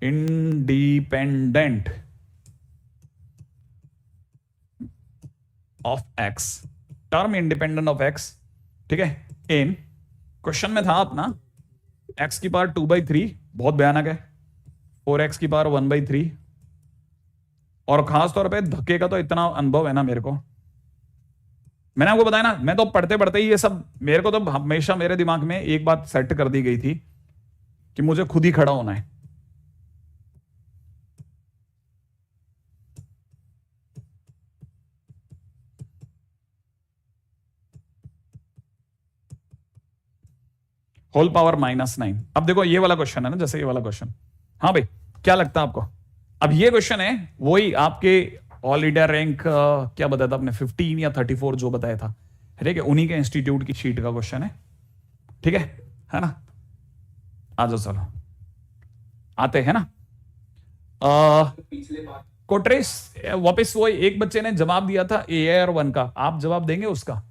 Independent of x, term independent of x, ठीक है। इन question में था अपना एक्स की पावर 2/3, बहुत भयानक है, 4x की पावर 1/3, और खास तौर पे धक्के का तो इतना अनुभव है ना मेरे को, मैंने आपको बताया ना, मैं तो पढ़ते पढ़ते ही ये सब, मेरे को तो हमेशा मेरे दिमाग में एक बात सेट कर दी गई थी कि मुझे खुद ही खड़ा होना है। Whole power -9। अब देखो ये वाला क्वेश्चन है ना, जैसे ये वाला क्वेश्चन, हाँ भाई क्या लगता है आपको? अब ये क्वेश्चन है वही आपके ऑल इंडिया रैंक क्या बताया था आपने, 15 या 34 जो बताया था, ठीक है, उन्हीं के इंस्टीट्यूट की शीट का क्वेश्चन है, ठीक है ना। आ जाओ चलो आते हैं ना। कोट्रेस वापस वो एक बच्चे ने जवाब दिया था AR1 का, आप जवाब देंगे उसका?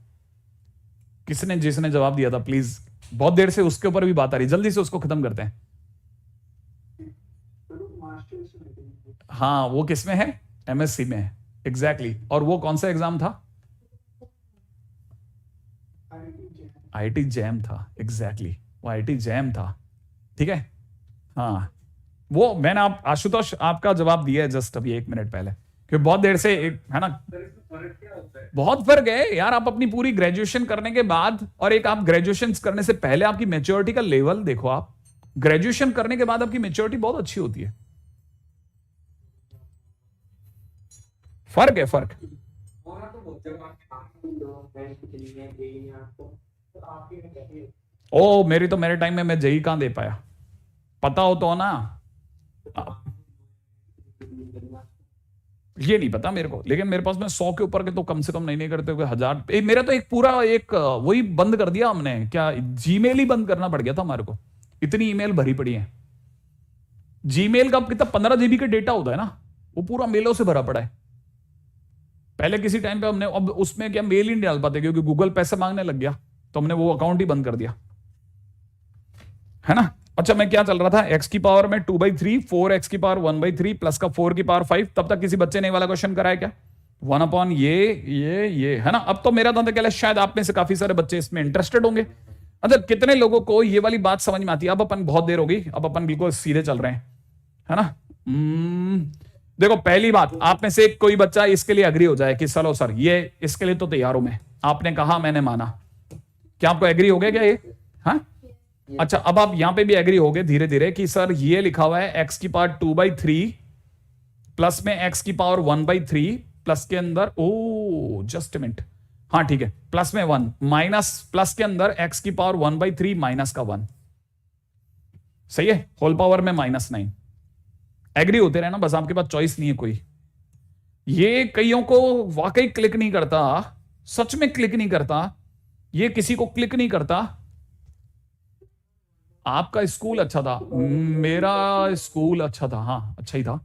किसने, जिसने जवाब दिया था प्लीज, बहुत देर से उसके ऊपर भी बात आ रही, जल्दी से उसको खत्म करते हैं। हाँ वो किस में है? MSc में है, एग्जैक्टली। और वो कौन सा एग्जाम था? IIT जैम था, एग्जैक्टली वो IIT जैम था, ठीक है। हाँ वो मैंने आप आशुतोष आपका जवाब दिया है जस्ट अभी 1 मिनट पहले, क्योंकि बहुत देर से है ना, बहुत फर्क है यार। आप अपनी पूरी ग्रेजुएशन करने के बाद और एक आप ग्रेजुएशन करने से पहले आपकी मेच्योरिटी का लेवल देखो, आप ग्रेजुएशन करने के बाद आपकी मेच्योरिटी बहुत अच्छी होती है, फर्क है फर्क। ओ मेरी तो मेरे टाइम में मैं जेई कहां दे पाया, पता हो तो ना, ये नहीं पता मेरे को, लेकिन मेरे पास में 100 के ऊपर के तो कम से कम नहीं करते हुए 1000, मेरा तो एक पूरा एक वही बंद कर दिया हमने, क्या जीमेल ही बंद करना पड़ गया था हमारे को, इतनी ईमेल भरी पड़ी है। जीमेल का कितना 15 GB का डेटा होता है ना, वो पूरा मेलों से भरा पड़ा है। पहले किसी टाइम पे हमने, अब उसमें क्या मेल ही नहीं डाल पाते क्योंकि गूगल पैसे मांगने लग गया, तो हमने वो अकाउंट ही बंद कर दिया, है ना। अच्छा मैं क्या चल रहा था, x की पावर में 2/3, 4x की पावर 1/3 प्लस का 4 की पावर 5, तब तक किसी बच्चे ने वाला क्वेश्चन कराया क्या? 1/, ये है ना। अब तो मेरा तो क्या, शायद आप में से काफी सारे बच्चे इसमें इंटरेस्टेड होंगे। अच्छा कितने लोगों को ये वाली बात समझ में आती है? अब अपन बहुत देर होगी, अब अपन बिल्कुल सीधे चल रहे हैं, है ना। देखो पहली बात, आप में से कोई बच्चा इसके लिए एग्री हो जाए कि चलो सर ये इसके लिए तो तैयार हूं मैं, आपने कहा मैंने माना, क्या आपको एग्री हो गया क्या ये? हाँ अच्छा अब आप यहां पे भी एग्री हो गए धीरे धीरे कि सर ये लिखा हुआ है x की पावर 2/3 प्लस में x की पावर 1/3 प्लस के अंदर, ओ जस्ट मिनट, हाँ ठीक है, प्लस में 1 माइनस प्लस के अंदर x की पावर 1/3 माइनस का 1, सही है, होल पावर में -9। एग्री होते रहे ना, बस आपके पास चॉइस नहीं है कोई। ये कईयों को वाकई क्लिक नहीं करता, सच में क्लिक नहीं करता, ये किसी को क्लिक नहीं करता। आपका स्कूल अच्छा था, मेरा स्कूल अच्छा था, हाँ अच्छा ही था।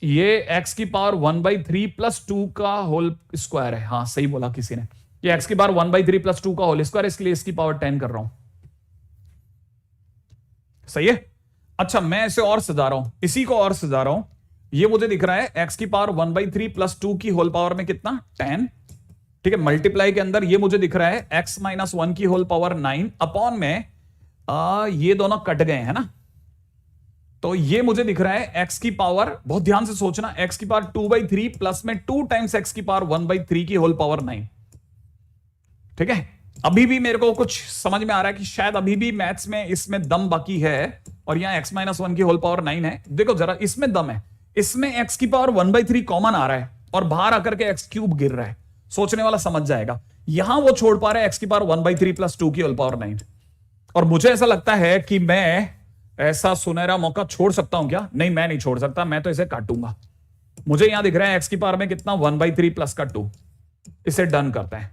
ये x की पावर 1/3 प्लस 2 का होल स्क्वायर है, हाँ सही बोला किसी ने, ये x की पावर 1/3 प्लस 2 का होल स्क्वायर, इसलिए इसकी पावर 10 कर रहा हूं, सही है। अच्छा मैं इसे और सजा रहा हूं, इसी को और सजा रहा हूं, ये मुझे दिख रहा है x की पावर 1/3 प्लस 2 की होल पावर में कितना, 10, ठीक है, मल्टीप्लाई के अंदर ये मुझे दिख रहा है x - 1 की होल पावर 9 अपॉन में ये दोनों कट गए हैं ना, तो ये मुझे दिख रहा है x की पावर, बहुत ध्यान से सोचना, x की पावर 2/3 प्लस में 2 टाइम्स x की पावर 1/3 की होल पावर 9, ठीक है। अभी भी मेरे को कुछ समझ में आ रहा है कि शायद अभी भी मैथ्स में इसमें दम बाकी है, और यहां x - 1 की होल पावर 9 है, देखो जरा इसमें दम है, इसमें x की पावर 1/3 कॉमन आ रहा है और बाहर आकर के x क्यूब गिर रहा है, सोचने वाला समझ जाएगा। यहां वो छोड़ पा रहा है x की पावर 1/3 प्लस 2 की होल पावर 9, और मुझे ऐसा लगता है कि मैं ऐसा सुनहरा मौका छोड़ सकता हूं क्या? नहीं मैं नहीं छोड़ सकता, मैं तो इसे काटूंगा। मुझे यहां दिख रहा है x की पावर में कितना, 1/3 प्लस का 2, इसे डन करते हैं,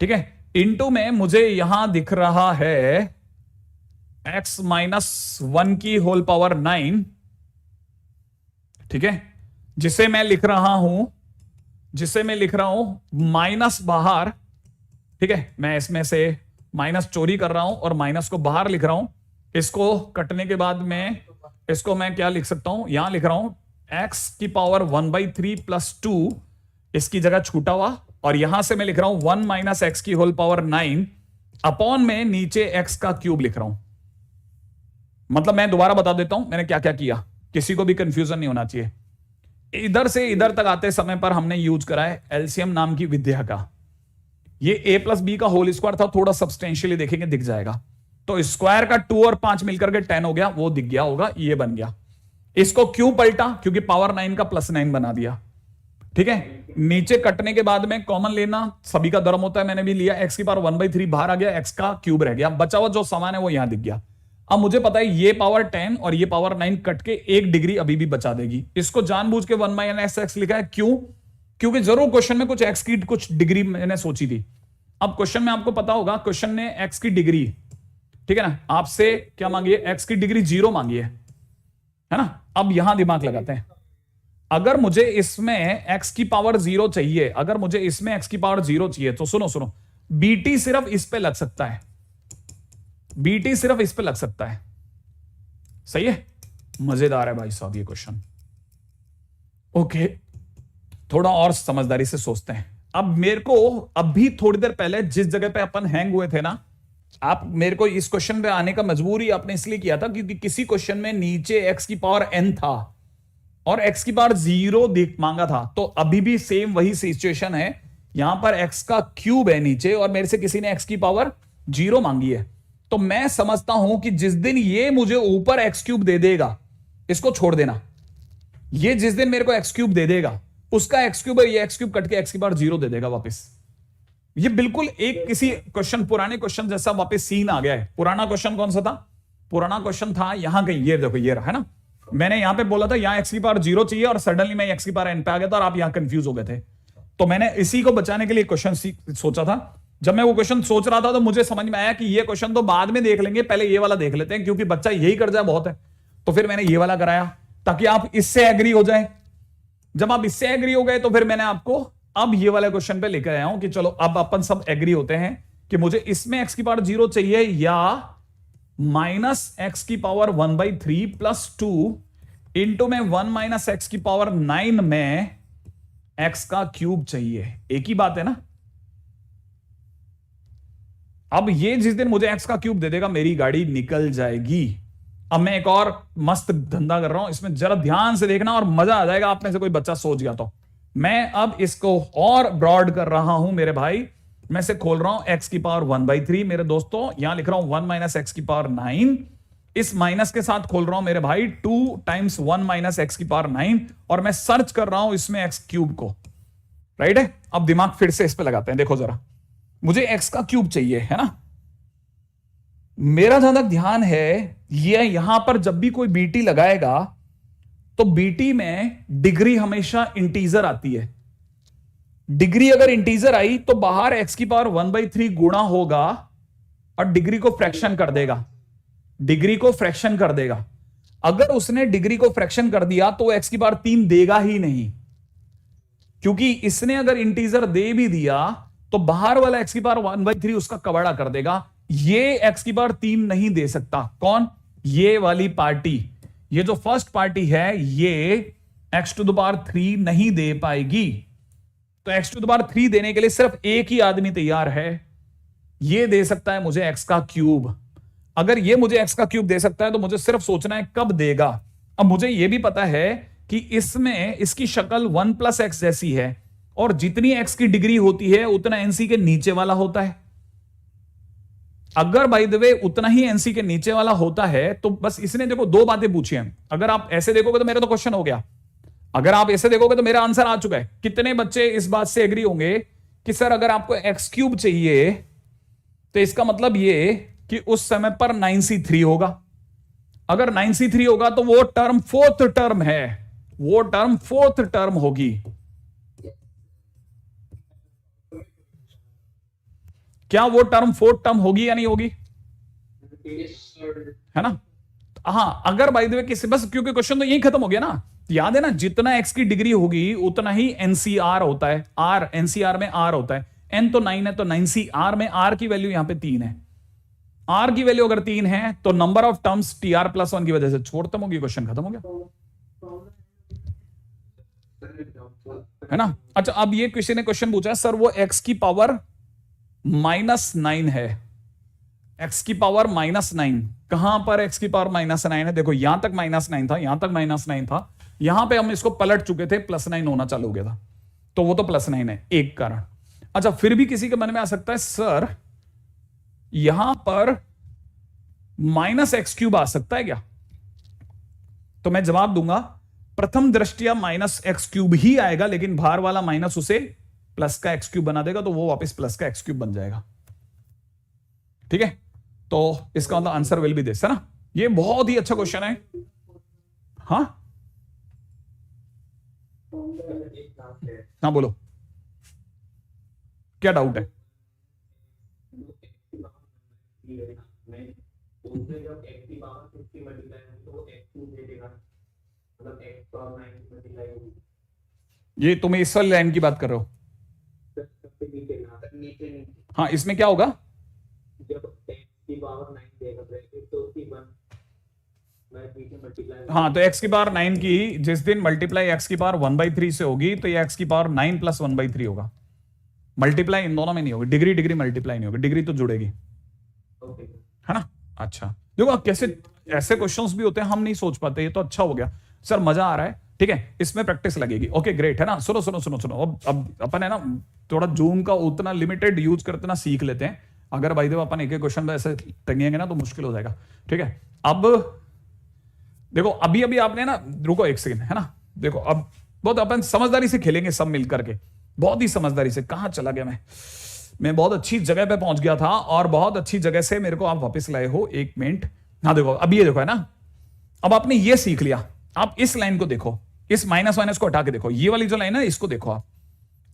ठीक है। इनटू में मुझे यहां दिख रहा है x - 1 की होल पावर 9, ठीक है, जिसे मैं लिख रहा हूं माइनस बाहर, ठीक है, मैं इसमें से माइनस चोरी कर रहा हूं और माइनस को बाहर लिख रहा हूं, इसको कटने के बाद में इसको मैं क्या लिख सकता हूं, यहां लिख रहा हूं x की पावर 1/3 प्लस 2, इसकी जगह छूटा हुआ, और यहां से मैं लिख रहा हूं 1 माइनस एक्स की होल पावर 9 अपॉन में नीचे x का क्यूब लिख रहा हूं। मतलब मैं दोबारा बता देता हूं मैंने क्या क्या किया, किसी को भी कंफ्यूजन नहीं होना चाहिए। इधर से इधर तक आते समय पर हमने यूज करा है एलसीएम नाम की विद्या का। ये a प्लस बी का होल स्क्वायर था, थोड़ा सब्सटेंशियली देखेंगे दिख जाएगा। तो स्क्वायर का 2 और 5 मिलकर के 10 हो गया, वो दिख गया होगा, ये बन गया। इसको क्यों पलटा, क्योंकि पावर 9 का प्लस 9 बना दिया। ठीक है, नीचे कटने के बाद में कॉमन लेना सभी का धर्म होता है, मैंने भी लिया, x की पावर 1/3 बाहर आ गया, x का क्यूब रह गया, बचा हुआ जो सामान है वो यहां दिख गया। अब मुझे पता है ये पावर 10 और ये पावर 9 कट के 1 डिग्री अभी भी बचा देगी। इसको जानबूझ के 1 माइनस एक्स लिखा है, क्यों? क्योंकि जरूर क्वेश्चन में कुछ x की कुछ डिग्री मैंने सोची थी। अब क्वेश्चन में आपको पता होगा, क्वेश्चन ने x की डिग्री, ठीक है ना, आपसे क्या मांगी है, x की डिग्री 0 मांगी है ना। अब यहां दिमाग लगाते हैं, अगर मुझे इसमें x की पावर 0 चाहिए, अगर मुझे इसमें x की पावर 0 चाहिए, तो सुनो सुनो, बीटी सिर्फ इस पे लग सकता है, बीटी सिर्फ इस पे लग सकता है। सही है, मजेदार है भाई साहब ये क्वेश्चन। ओके, थोड़ा और समझदारी से सोचते हैं। अब मेरे को अभी थोड़ी देर पहले जिस जगह पे अपन हैंग हुए थे ना, आप मेरे को इस क्वेश्चन पे आने का मजबूरी आपने इसलिए किया था क्योंकि किसी क्वेश्चन में नीचे x की पावर n था और x की पावर 0 मांगा था। तो अभी भी सेम वही सिचुएशन है, यहां पर x का क्यूब है नीचे और मेरे से किसी ने x की पावर 0 मांगी है। तो मैं समझता हूं कि जिस दिन ये मुझे ऊपर x क्यूब दे देगा, इसको छोड़ देना, ये जिस दिन मेरे को x क्यूब दे देगा, उसका x क्यूब और ये x क्यूब कट के x की पावर 0 दे देगा वापस। ये बिल्कुल एक किसी क्वेश्चन, पुराने क्वेश्चन जैसा वापस सीन आ गया है। पुराना क्वेश्चन कौन सा था? पुराना क्वेश्चन था यहां कहीं, ये देखो ये रहा है ना, मैंने यहां पे बोला था यहां x की पावर 0 चाहिए और सडनली मैं x की पावर n पे आ गया था और आप यहां कंफ्यूज हो गए थे। तो मैंने इसी को बचाने के लिए क्वेश्चन सोचा था। जब मैं वो क्वेश्चन सोच रहा था तो मुझे समझ में आया कि ये क्वेश्चन तो बाद में देख लेंगे, पहले ये वाला देख लेते हैं, क्योंकि बच्चा यही कर जाए बहुत है। तो फिर मैंने ये वाला कराया ताकि आप इससे एग्री हो जाए। जब आप इससे एग्री हो गए तो फिर मैंने आपको अब ये वाले क्वेश्चन पे लेकर आया हूं कि चलो अब अपन सब एग्री होते हैं कि मुझे इसमें x की पावर 0 चाहिए या माइनस एक्स की पावर 1/3 प्लस 2 इंटू में 1 माइनस एक्स की पावर 9 में x का क्यूब चाहिए। एक ही बात है ना। अब ये जिस दिन मुझे x का क्यूब दे देगा मेरी गाड़ी निकल जाएगी। अब मैं एक और मस्त धंधा कर रहा हूं, इसमें जरा ध्यान से देखना और मजा आ जाएगा। आप में से कोई बच्चा सोच गया तो मैं अब इसको और ब्रॉड कर रहा हूं मेरे भाई। मैं से खोल रहा हूं x की पावर 1/3 मेरे दोस्तों, यहां लिख रहा हूं 1 माइनस एक्स की पावर 9, इस माइनस के साथ खोल रहा हूं मेरे भाई 2 टाइम्स 1 माइनस एक्स की पावर 9 और मैं सर्च कर रहा हूं इसमें x क्यूब को। राइट है, अब दिमाग फिर से इस पे लगाते हैं। देखो जरा, मुझे x का क्यूब चाहिए है ना। मेरा जहां तक ध्यान है ये यहां पर जब भी कोई बीटी लगाएगा तो बीटी में डिग्री हमेशा इंटीजर आती है। डिग्री अगर इंटीजर आई तो बाहर x की पावर 1/3 गुणा होगा और डिग्री को फ्रैक्शन कर देगा, डिग्री को फ्रैक्शन कर देगा। अगर उसने डिग्री को फ्रैक्शन कर दिया तो x की पावर 3 देगा ही नहीं, क्योंकि इसने अगर इंटीजर दे भी दिया तो बाहर वाला x की पावर 1/3 उसका कबाड़ा कर देगा। ये x की पावर 3 नहीं दे सकता। कौन? ये वाली पार्टी, ये जो फर्स्ट पार्टी है ये x टू द पावर 3 नहीं दे पाएगी। तो x टू द पावर 3 देने के लिए सिर्फ एक ही आदमी तैयार है, ये दे सकता है मुझे x का क्यूब। अगर ये मुझे x का क्यूब दे सकता है तो मुझे सिर्फ सोचना है कब देगा। अब मुझे यह भी पता है कि इसमें इसकी शक्ल 1 प्लस एक्स जैसी है और जितनी x की डिग्री होती है उतना एनसी के नीचे वाला होता है। अगर बाय द वे उतना ही एनसी के नीचे वाला होता है तो बस इसने देखो दो बातें पूछी हैं। अगर आप ऐसे देखोगे तो मेरा तो क्वेश्चन हो गया, अगर आप ऐसे देखोगे तो मेरा आंसर आ चुका है। कितने बच्चे इस बात से एग्री होंगे कि सर अगर आपको एक्स क्यूब चाहिए तो इसका मतलब ये कि उस समय पर 9c3 होगा। अगर 9c3 होगा तो वो टर्म फोर्थ टर्म है, वो टर्म फोर्थ टर्म होगी। क्या वो टर्म फोर्थ टर्म होगी या नहीं होगी? है ना। हाँ, अगर बाय द वे किसी, बस क्योंकि क्वेश्चन तो यही खत्म हो गया ना। याद है ना, जितना x की डिग्री होगी उतना ही एनसीआर होता है। r एनसीआर में r होता है। n तो 9 है तो 9cr में r की वैल्यू यहां पे 3 है। आर की वैल्यू अगर 3 है तो number of terms T R plus 1 की वजह से छोड़ खत्म होगी, क्वेश्चन खत्म हो गया, है ना। अच्छा, अब ये किसी ने क्वेश्चन पूछा है सर वो x की पावर -9 है, x की पावर -9, कहां पर x की पावर -9 है? देखो यहां तक -9 था, यहां तक -9 था, यहां पे हम इसको पलट चुके थे, +9 होना चालू हो गया था, तो वो तो +9 है एक कारण। अच्छा, फिर भी किसी के मन में आ सकता है सर यहां पर -x³ आ सकता है क्या? तो मैं जवाब दूंगा प्रथम दृष्टिया -x³ ही आएगा, लेकिन बाहर वाला माइनस उसे प्लस का x³ बना देगा, तो वो वापस प्लस का x³ बन जाएगा। ठीक है, तो इसका मतलब आंसर विल बी दिस, है ना। ये बहुत ही अच्छा क्वेश्चन है। हाँ हाँ, बोलो क्या डाउट है? ये तुम इस वाली लाइन की बात कर रहे हो? हाँ, इसमें क्या होगा? हाँ, तो x की पावर 9 की जिस दिन मल्टीप्लाई x की पावर 1/3 से होगी, तो ये x की पावर 9 + 1/3 होगा। मल्टीप्लाई इन दोनों में नहीं होगी, डिग्री डिग्री मल्टीप्लाई नहीं होगी, डिग्री तो जुड़ेगी, है ना। अच्छा, देखो कैसे ऐसे क्वेश्चंस भी होते हैं, हम नहीं सोच पाते, ये तो अच्छा हो गया सर, मजा आ रहा है। ठीक है, इसमें प्रैक्टिस लगेगी। ओके ग्रेट, है ना। सुनो सुनो सुनो सुनो, अब अपन है ना थोड़ा जूम का उतना लिमिटेड यूज करते ना सीख लेते हैं। अगर भाई देव अपन एक एक क्वेश्चन में ऐसे टंगेंगे ना तो मुश्किल हो जाएगा। ठीक है, अब देखो अभी अभी आपने ना, रुको एक सेकंड, है ना। देखो अब बहुत अपन समझदारी से खेलेंगे सब मिल करके, बहुत ही समझदारी से। कहां चला गया मैं बहुत अच्छी जगह पे पहुंच गया था और बहुत अच्छी जगह से मेरे को आप वापस लाए हो। एक मिनट, हाँ देखो अब ये देखो, है ना। अब आपने ये सीख लिया, आप इस लाइन को देखो, इस माइनस माइनस को हटा के देखो, ये वाली जो लाइन है इसको देखो आप।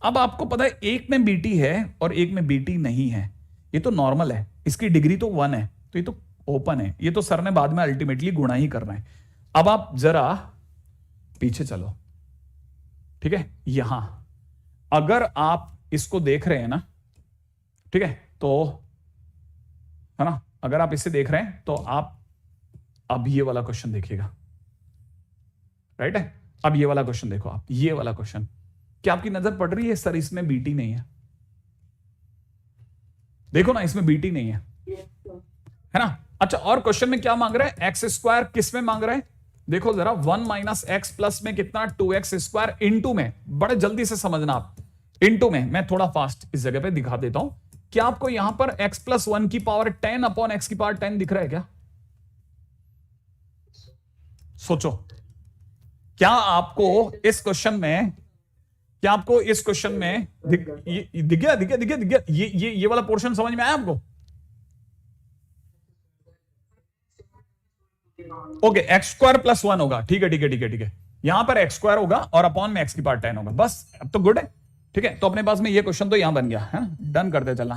अब आपको पता है एक में बीटी है और एक में बीटी नहीं है, ये तो नॉर्मल है, इसकी डिग्री तो 1 है, तो ये तो ओपन है, ये तो सर ने बाद में अल्टीमेटली गुणा ही करना है। अब आप जरा पीछे चलो, ठीक है। यहां अगर आप इसको देख रहे हैं ना, ठीक है, तो है ना, अगर आप इसे देख रहे हैं तो आप अब ये वाला क्वेश्चन देखिएगा, राइट है। अब ये वाला क्वेश्चन देखो आप, ये वाला क्वेश्चन, क्या आपकी नजर पड़ रही है सर इसमें बीटी नहीं है? देखो ना, इसमें बीटी नहीं है ना। अच्छा, और क्वेश्चन में क्या मांग रहा है? x² किस में मांग रहा है? देखो जरा, 1 - x प्लस में कितना? 2x² इंटू में, बड़े जल्दी से समझना आप, इंटू में। मैं थोड़ा फास्ट इस जगह पे दिखा देता हूं। क्या आपको यहां पर x + 1 की पावर 10 अपॉन x की पावर 10 दिख रहा है क्या? सोचो, क्या आपको इस क्वेश्चन में, क्या आपको इस क्वेश्चन में दिख गया? ये वाला पोर्शन समझ में आया आपको? ओके, x² + 1 होगा, ठीक है ठीक है ठीक है ठीक है। यहां पर x² होगा और अपॉन में x की पावर 10 होगा, बस अब तो गुड है। ठीक है, तो अपने पास में ये क्वेश्चन तो यहां बन गया है ना, डन करते चलना,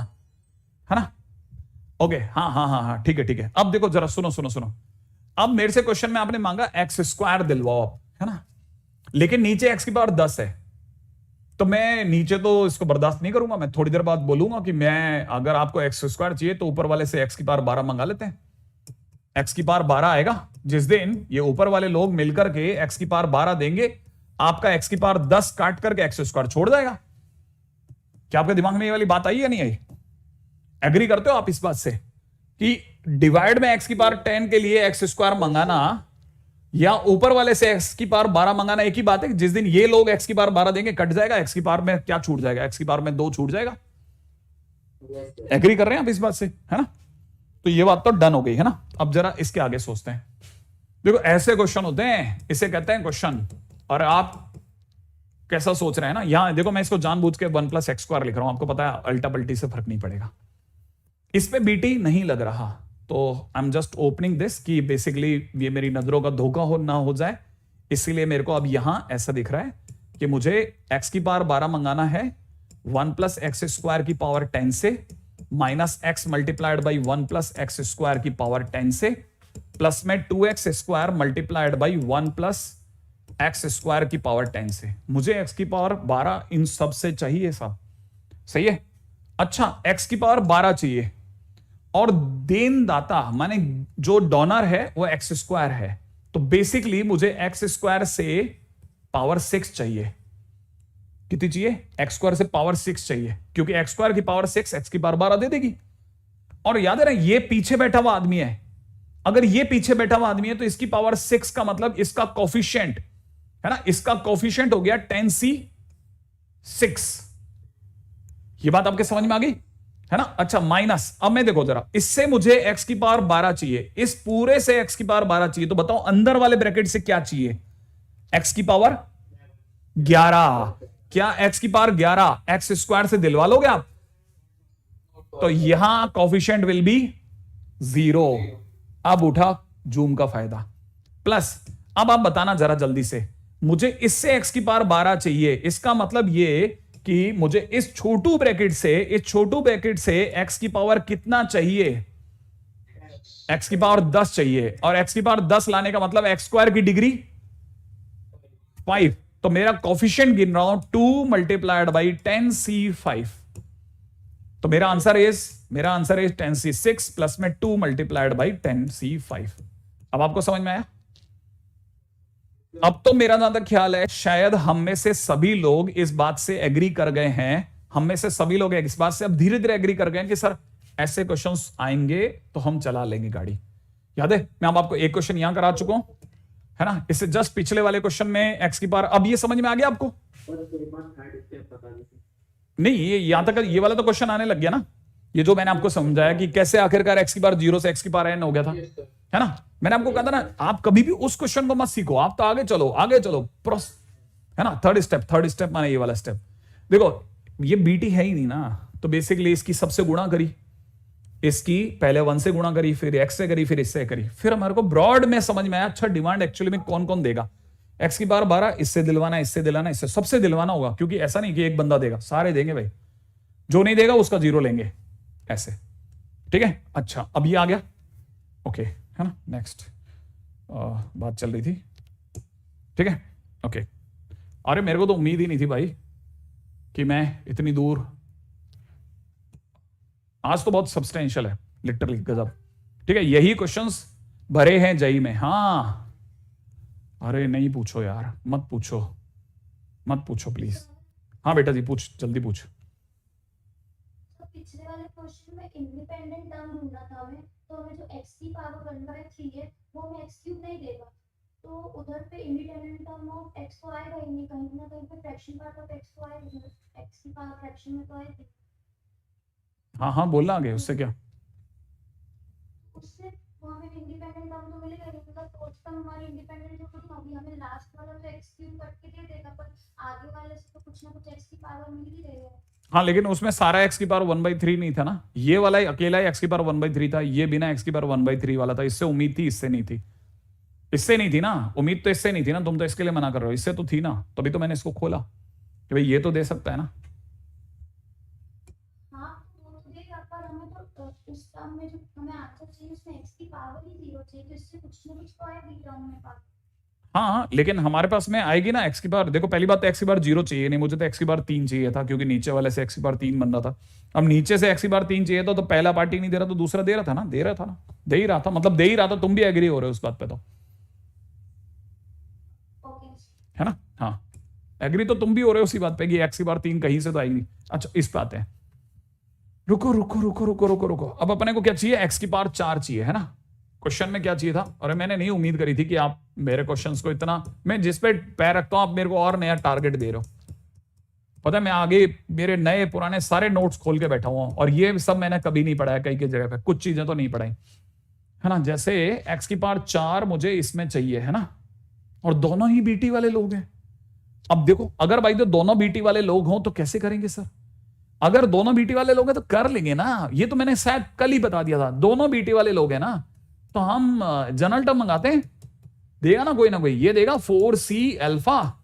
है ना। ओके, हाँ हाँ हाँ हाँ, ठीक है ठीक है। अब देखो जरा, सुनो सुनो सुनो, अब मेरे से क्वेश्चन में आपने मांगा x² दिलवाओ आप, है ना, लेकिन नीचे x की पावर 10 है, तो मैं नीचे तो इसको बर्दाश्त नहीं करूंगा। मैं थोड़ी देर बाद बोलूंगा कि मैं, अगर आपको x² चाहिए तो ऊपर वाले से x की पावर 12 मंगा लेते हैं। x की पावर 12 आएगा जिस दिन ये ऊपर वाले लोग मिलकर के x की पावर 12 देंगे, आपका x की पावर 10 काट करके x² छोड़ जाएगा। क्या आपके दिमाग में ये वाली बात आई या नहीं आई? एग्री करते हो आप इस बात से कि डिवाइड में x की पावर 10 के लिए x² मंगाना या ऊपर वाले से x की पावर 12 मंगाना एक ही बात है? जिस दिन ये लोग x की पावर 12 देंगे, कट जाएगा, x की पावर में क्या छूट जाएगा? x की पावर में 2 छूट जाएगा। एग्री कर रहे हैं आप इस बात से, है ना। तो ये बात तो डन हो गई, है ना। अब जरा इसके आगे सोचते हैं। देखो ऐसे क्वेश्चन होते हैं, इसे कहते हैं क्वेश्चन, और आप कैसा सोच रहे हैं ना। यहां देखो, मैं इसको जानबूझ के 1 + x² लिख रहा हूं, आपको पता है अल्टा पल्टी से फर्क नहीं पड़ेगा। इस पे बीटी नहीं लग रहा, तो I am just opening this कि बेसिकली ये मेरी नजरों का धोखा ना हो जाए, इसीलिए मेरे को अब यहां ऐसा दिख रहा है कि मुझे x की पावर 12 मंगाना है 1 + x² की पावर 10 से, -x मल्टीप्लाइड बाई 1 + x² की पावर 10 से, प्लस में 2x² मल्टीप्लाइड बाई 1 + x² की पावर 10 से। मुझे x की पावर 12 इन सब से चाहिए साहब, सही है। अच्छा, x की पावर 12 चाहिए और देनदाता माने जो डोनर है वो एक्स स्क्वायर है, तो बेसिकली मुझे एक्स स्क्वायर से पावर 6 चाहिए। कितनी चाहिए? एक्स स्क्वायर से पावर 6 चाहिए, क्योंकि एक्स स्क्वायर की पावर 6 एक्स की पावर 12 दे देगी। और याद है ना, ये पीछे बैठा हुआ आदमी है, अगर ये पीछे बैठा हुआ आदमी है तो इसकी पावर 6 का मतलब इसका कोफिशिएंट है ना, इसका कोफिशिएंट हो गया 10c6। ये बात आपके समझ में आ गई है ना? अच्छा, माइनस, अब मैं देखो जरा, इससे मुझे x की पावर 12 चाहिए, इस पूरे से x की पावर 12 चाहिए, तो बताओ अंदर वाले ब्रैकेट से क्या चाहिए? x की पावर 11। क्या x की पावर 11 एक्स स्क्वायर से दिलवा लोगे आप? तो यहां कोफिशिएंट विल बी 0। अब उठा जूम का फायदा। प्लस अब आप बताना जरा जल्दी से, मुझे इससे x की पावर 12 चाहिए, इसका मतलब ये कि मुझे इस छोटू ब्रैकेट से x की पावर कितना चाहिए? x की पावर 10 चाहिए, और x की पावर 10 लाने का मतलब x स्क्वायर की डिग्री 5। तो मेरा कोफिशिएंट गिन रहा हूं 2 मल्टीप्लाइड बाई 10c5। तो मेरा आंसर इज 10c6 प्लस में 2 मल्टीप्लाइड बाई 10c5। अब आपको समझ में आया? अब तो मेरा ज्यादा ख्याल है शायद हम में से सभी लोग इस बात से एग्री कर गए हैं, हम में से सभी लोग इस बात से अब धीरे धीरे एग्री कर गए हैं कि सर ऐसे क्वेश्चंस आएंगे तो हम चला लेंगे गाड़ी। याद है मैं अब आपको एक क्वेश्चन यहां करा चुका हूं है ना, इससे जस्ट पिछले वाले क्वेश्चन में एक्स की पावर, अब ये समझ में आ गया आपको? नहीं, ये यहां तक ये वाला तो क्वेश्चन आने लग गया ना, ये जो मैंने आपको समझाया कि कैसे आखिरकार एक्स की पावर 0 से एक्स की पावर n हो गया था, है ना? मैंने आपको कहा था ना, आप कभी भी उस क्वेश्चन को मत सीखो, आप तो आगे चलो है ना। थर्ड स्टेप माने ये वाला स्टेप। देखो ये बीटी है ही नहीं ना, तो बेसिकली इसकी सबसे गुणा करी, इसकी पहले 1 से गुणा करी, फिर x से करी, फिर इससे करी, फिर हमारे को ब्रॉड में समझ में आया अच्छा डिमांड एक्चुअली में कौन कौन देगा। x की पावर 12 इससे दिलवाना, इससे दिलाना, इससे सबसे दिलवाना होगा, क्योंकि ऐसा नहीं कि एक बंदा देगा, सारे देंगे भाई, जो नहीं देगा उसका 0 लेंगे ऐसे, ठीक है? अच्छा अब ये आ गया, ओके है ना। नेक्स्ट बात चल रही थी, ठीक है, ओके। अरे मेरे को तो उम्मीद ही नहीं थी भाई कि मैं इतनी दूर, आज तो बहुत सब्सटेंशियल है, लिटरली गजब, ठीक है। यही क्वेश्चंस भरे हैं जेई में। हाँ अरे नहीं पूछो यार, मत पूछो प्लीज। हाँ बेटा जी पूछ, जल्दी पूछ। पिछले वाले क्वेश्चन में इंडिपेंडेंट टर्म ढूंढना था हमें, तो हमें जो x की पावर 1/3 है वो हमें x क्यूब नहीं देगा, तो उधर पे इंडिपेंडेंट टर्म ऑफ x तो आएगा ही नहीं, कहीं ना कहीं पे फ्रैक्शन पार्ट ऑफ x तो आएगा, x की पावर फ्रैक्शन में तो आएगी। हाँ बोलना आगे, उससे क्या? उससे वो हमें इंडिपेंडेंट टर्म तो मिलेगा, मतलब फोर्थ टर्म हमारी इंडिपेंडेंट होगी, हमें लास्ट वाला जो x क्यूब कट के दे देगा, पर आगे वाले से तो कुछ ना कुछ x की पावर मिल ही रही है। हाँ लेकिन उसमें सारा x की पावर 1/3 नहीं था ना, ये वाला ही अकेला ही x की पावर 1/3 था, ये बिना x की पावर 1/3 वाला था। इससे उम्मीद थी, इससे नहीं थी, इससे नहीं थी ना उम्मीद, तो इससे नहीं थी ना, तुम तो इसके लिए मना कर रहे हो, इससे तो थी ना, तभी तो मैंने इसको खोला कि भाई ये तो दे सकता है ना। उस टर्म में जो हमें आंसर चाहिए उसमें x की पावर ही 0 चाहिए, तो इससे कुछ ना कुछ तो आएगी टर्म में पावर। हाँ लेकिन हमारे पास में आएगी ना x की पावर। देखो पहली बात तो x की पावर 0 चाहिए नहीं, मुझे तो x की पावर 3 चाहिए था, क्योंकि नीचे वाले से x की पावर 3 बन रहा था। अब नीचे से x की पावर 3 चाहिए था, तो पहला पार्टी नहीं दे रहा तो दूसरा दे रहा था ना, दे ही रहा था, मतलब दे ही रहा था। तुम भी एग्री हो रहे हो उस बात पे तो, है ना? हाँ एग्री तो तुम भी हो रहे हो उसी बात पे कि x की पावर 3 कहीं से तो आएगी। अच्छा इस पे आते हैं, रुको। अब अपने को क्या चाहिए? x की पावर 4 चाहिए, है ना? क्वेश्चन में क्या चाहिए था? और मैंने नहीं उम्मीद करी थी कि आप मेरे क्वेश्चंस को इतना, मैं जिस पे पैर रखता हूं आप मेरे को और नया टारगेट दे रहे हो। पता है मैं आगे मेरे नए पुराने सारे नोट्स खोल के बैठा हुआ हूं, और ये सब मैंने कभी नहीं पढ़ा है, कई जगह पे कुछ चीजें तो नहीं पढ़ाई, है ना? जैसे x की पावर 4 मुझे इसमें चाहिए, है ना? और दोनों ही बीटी वाले लोग हैं। अब देखो अगर भाई तो दोनों बीटी वाले लोग हों तो कैसे करेंगे सर? अगर दोनों बीटी वाले लोग हैं तो कर लेंगे ना, ये तो मैंने शायद कल ही बता दिया था। दोनों बीटी वाले लोग हैं ना, तो हम जनरल टर्म मंगाते हैं, देगा ना कोई, ये देगा 4c अल्फा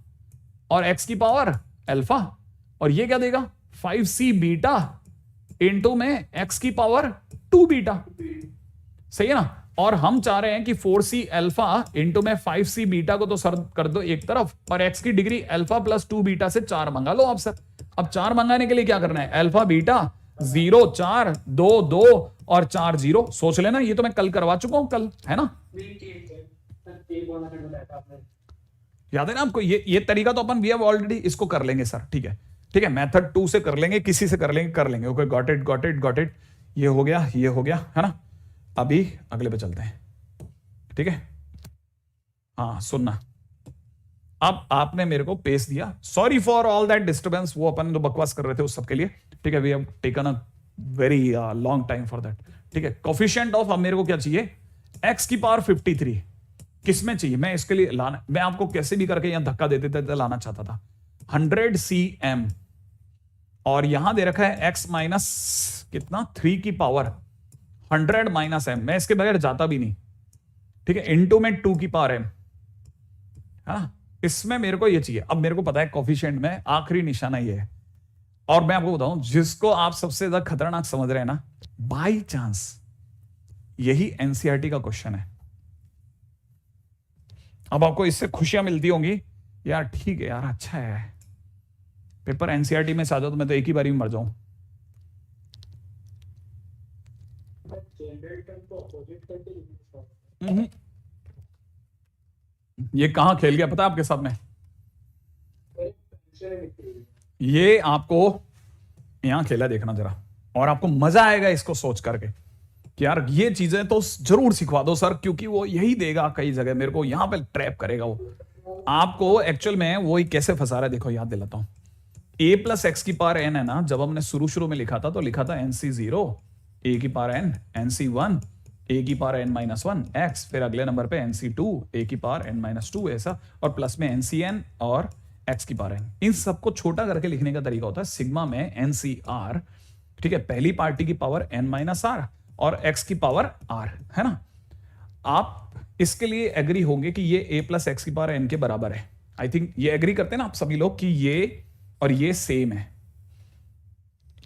और x की पावर अल्फा, और ये क्या देगा 5c बीटा इंटू में x की पावर 2 बीटा, सही है ना? और हम चाह रहे हैं कि 4c अल्फा इंटू में 5c बीटा को तो सर कर दो एक तरफ, और x की डिग्री अल्फा प्लस 2 बीटा से 4 मंगा लो आप सर। अब 4 मंगाने के लिए क्या करना है? अल्फा बीटा 0 4 2 2 और 4 0। सोच लेना, ये तो मैं कल करवा चुका हूं, कल है ना, याद है ना आपको? ये तरीका तो अपन वी हैव ऑलरेडी इसको कर लेंगे सर, ठीक है ठीक है, मेथड 2 से कर लेंगे, किसी से कर लेंगे। Okay, got it got it got it. ये हो गया है ना। अभी अगले पे चलते हैं, ठीक है। हाँ सुनना, अब आपने मेरे को पेश दिया, sorry for all that disturbance, वो अपन जो बकवास कर रहे थे उस सब के लिए, ठीक है। We have taken a very long time for that, ठीक है। कोफिशिएंट ऑफ, अब मेरे को क्या चाहिए, x की पावर 53 किसमें चाहिए, मैं इसके लिए लाना, मैं आपको कैसे भी करके यहां धक्का देते थे लाना चाहता था 100 cm, और यहां दे रखा है x माइनस कितना 3 की पावर 100 माइनस m, मैं इसके बगैर जाता भी नहीं, ठीक है, इनटू में 2 की पावर m, हाँ इसमें मेरे को ये चाहिए। अब मेरे को पता है कोफिशिएंट में आखिरी निशाना ये है, और मैं आपको बताऊं जिसको आप सबसे ज्यादा खतरनाक समझ रहे हैं ना, बाई चांस यही एनसीईआरटी का क्वेश्चन है। अब आपको इससे खुशियां मिलती होंगी यार, ठीक है यार, अच्छा है पेपर एनसीईआरटी में से आ जाओ तो मैं तो एक ही बारी में मर जाऊं। ये कहां खेल गया पता है आपके सामने, ये आपको यहां खेला, देखना जरा, और आपको मजा आएगा इसको सोच करके कि यार ये चीजें तो जरूर सिखवा दो सर, क्योंकि वो यही देगा कई जगह मेरे को, यहां पे ट्रैप करेगा वो आपको। एक्चुअल में वो कैसे फंसा रहा है देखो, याद दिलाता हूं, a प्लस एक्स की पावर n है ना, जब हमने शुरू में लिखा था तो लिखा था nc0 a की पावर n, nc1 a की पावर n माइनस 1 x, फिर अगले नंबर पे nc2 a की पावर n माइनस 2 ऐसा, और प्लस में ncn और x की पावर n। इन सबको छोटा करके लिखने का तरीका होता है सिग्मा में ncr, ठीक है, पहली पार्टी की पावर n माइनस r और x की पावर r, है ना। आप इसके लिए एग्री होंगे कि ये a प्लस एक्स की पावर n के बराबर है, आई थिंक ये एग्री करते हैं ना आप सभी लोग कि ये और ये सेम है,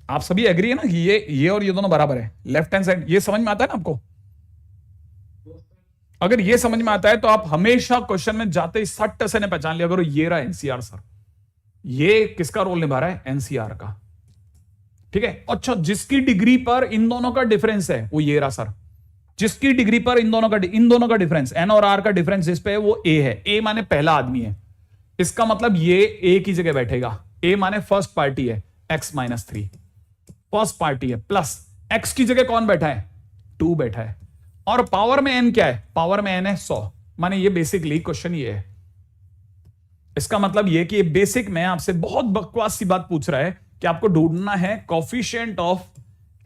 आप सभी एग्री है ना कि ये और ये दोनों बराबर है, लेफ्ट हैंड साइड, ये समझ में आता है ना आपको? अगर ये समझ में आता है तो आप हमेशा क्वेश्चन में जाते ही सट से ने पहचान लिया करो, ये रहा एनसीआर सर, ये किसका रोल निभा रहा है, एनसीआर का, ठीक है। अच्छा, जिसकी डिग्री पर इन दोनों का डिफरेंस है वो ये रहा सर, जिसकी डिग्री पर इन दोनों का डिफरेंस, एन और आर का डिफरेंस जिस पे है वो ए है, ए माने पहला आदमी है, इसका मतलब ये ए की जगह बैठेगा, ए माने फर्स्ट पार्टी है, एक्स माइनस 3 फर्स्ट पार्टी है, प्लस एक्स की जगह कौन बैठा है, 2 बैठा है, और पावर में एन क्या है, पावर में एन है 100, माने ये बेसिकली क्वेश्चन ये है। इसका मतलब ये कि ये बेसिक में आपसे बहुत बकवास सी बात पूछ रहा है कि आपको ढूंढना है कोफिशिएंट ऑफ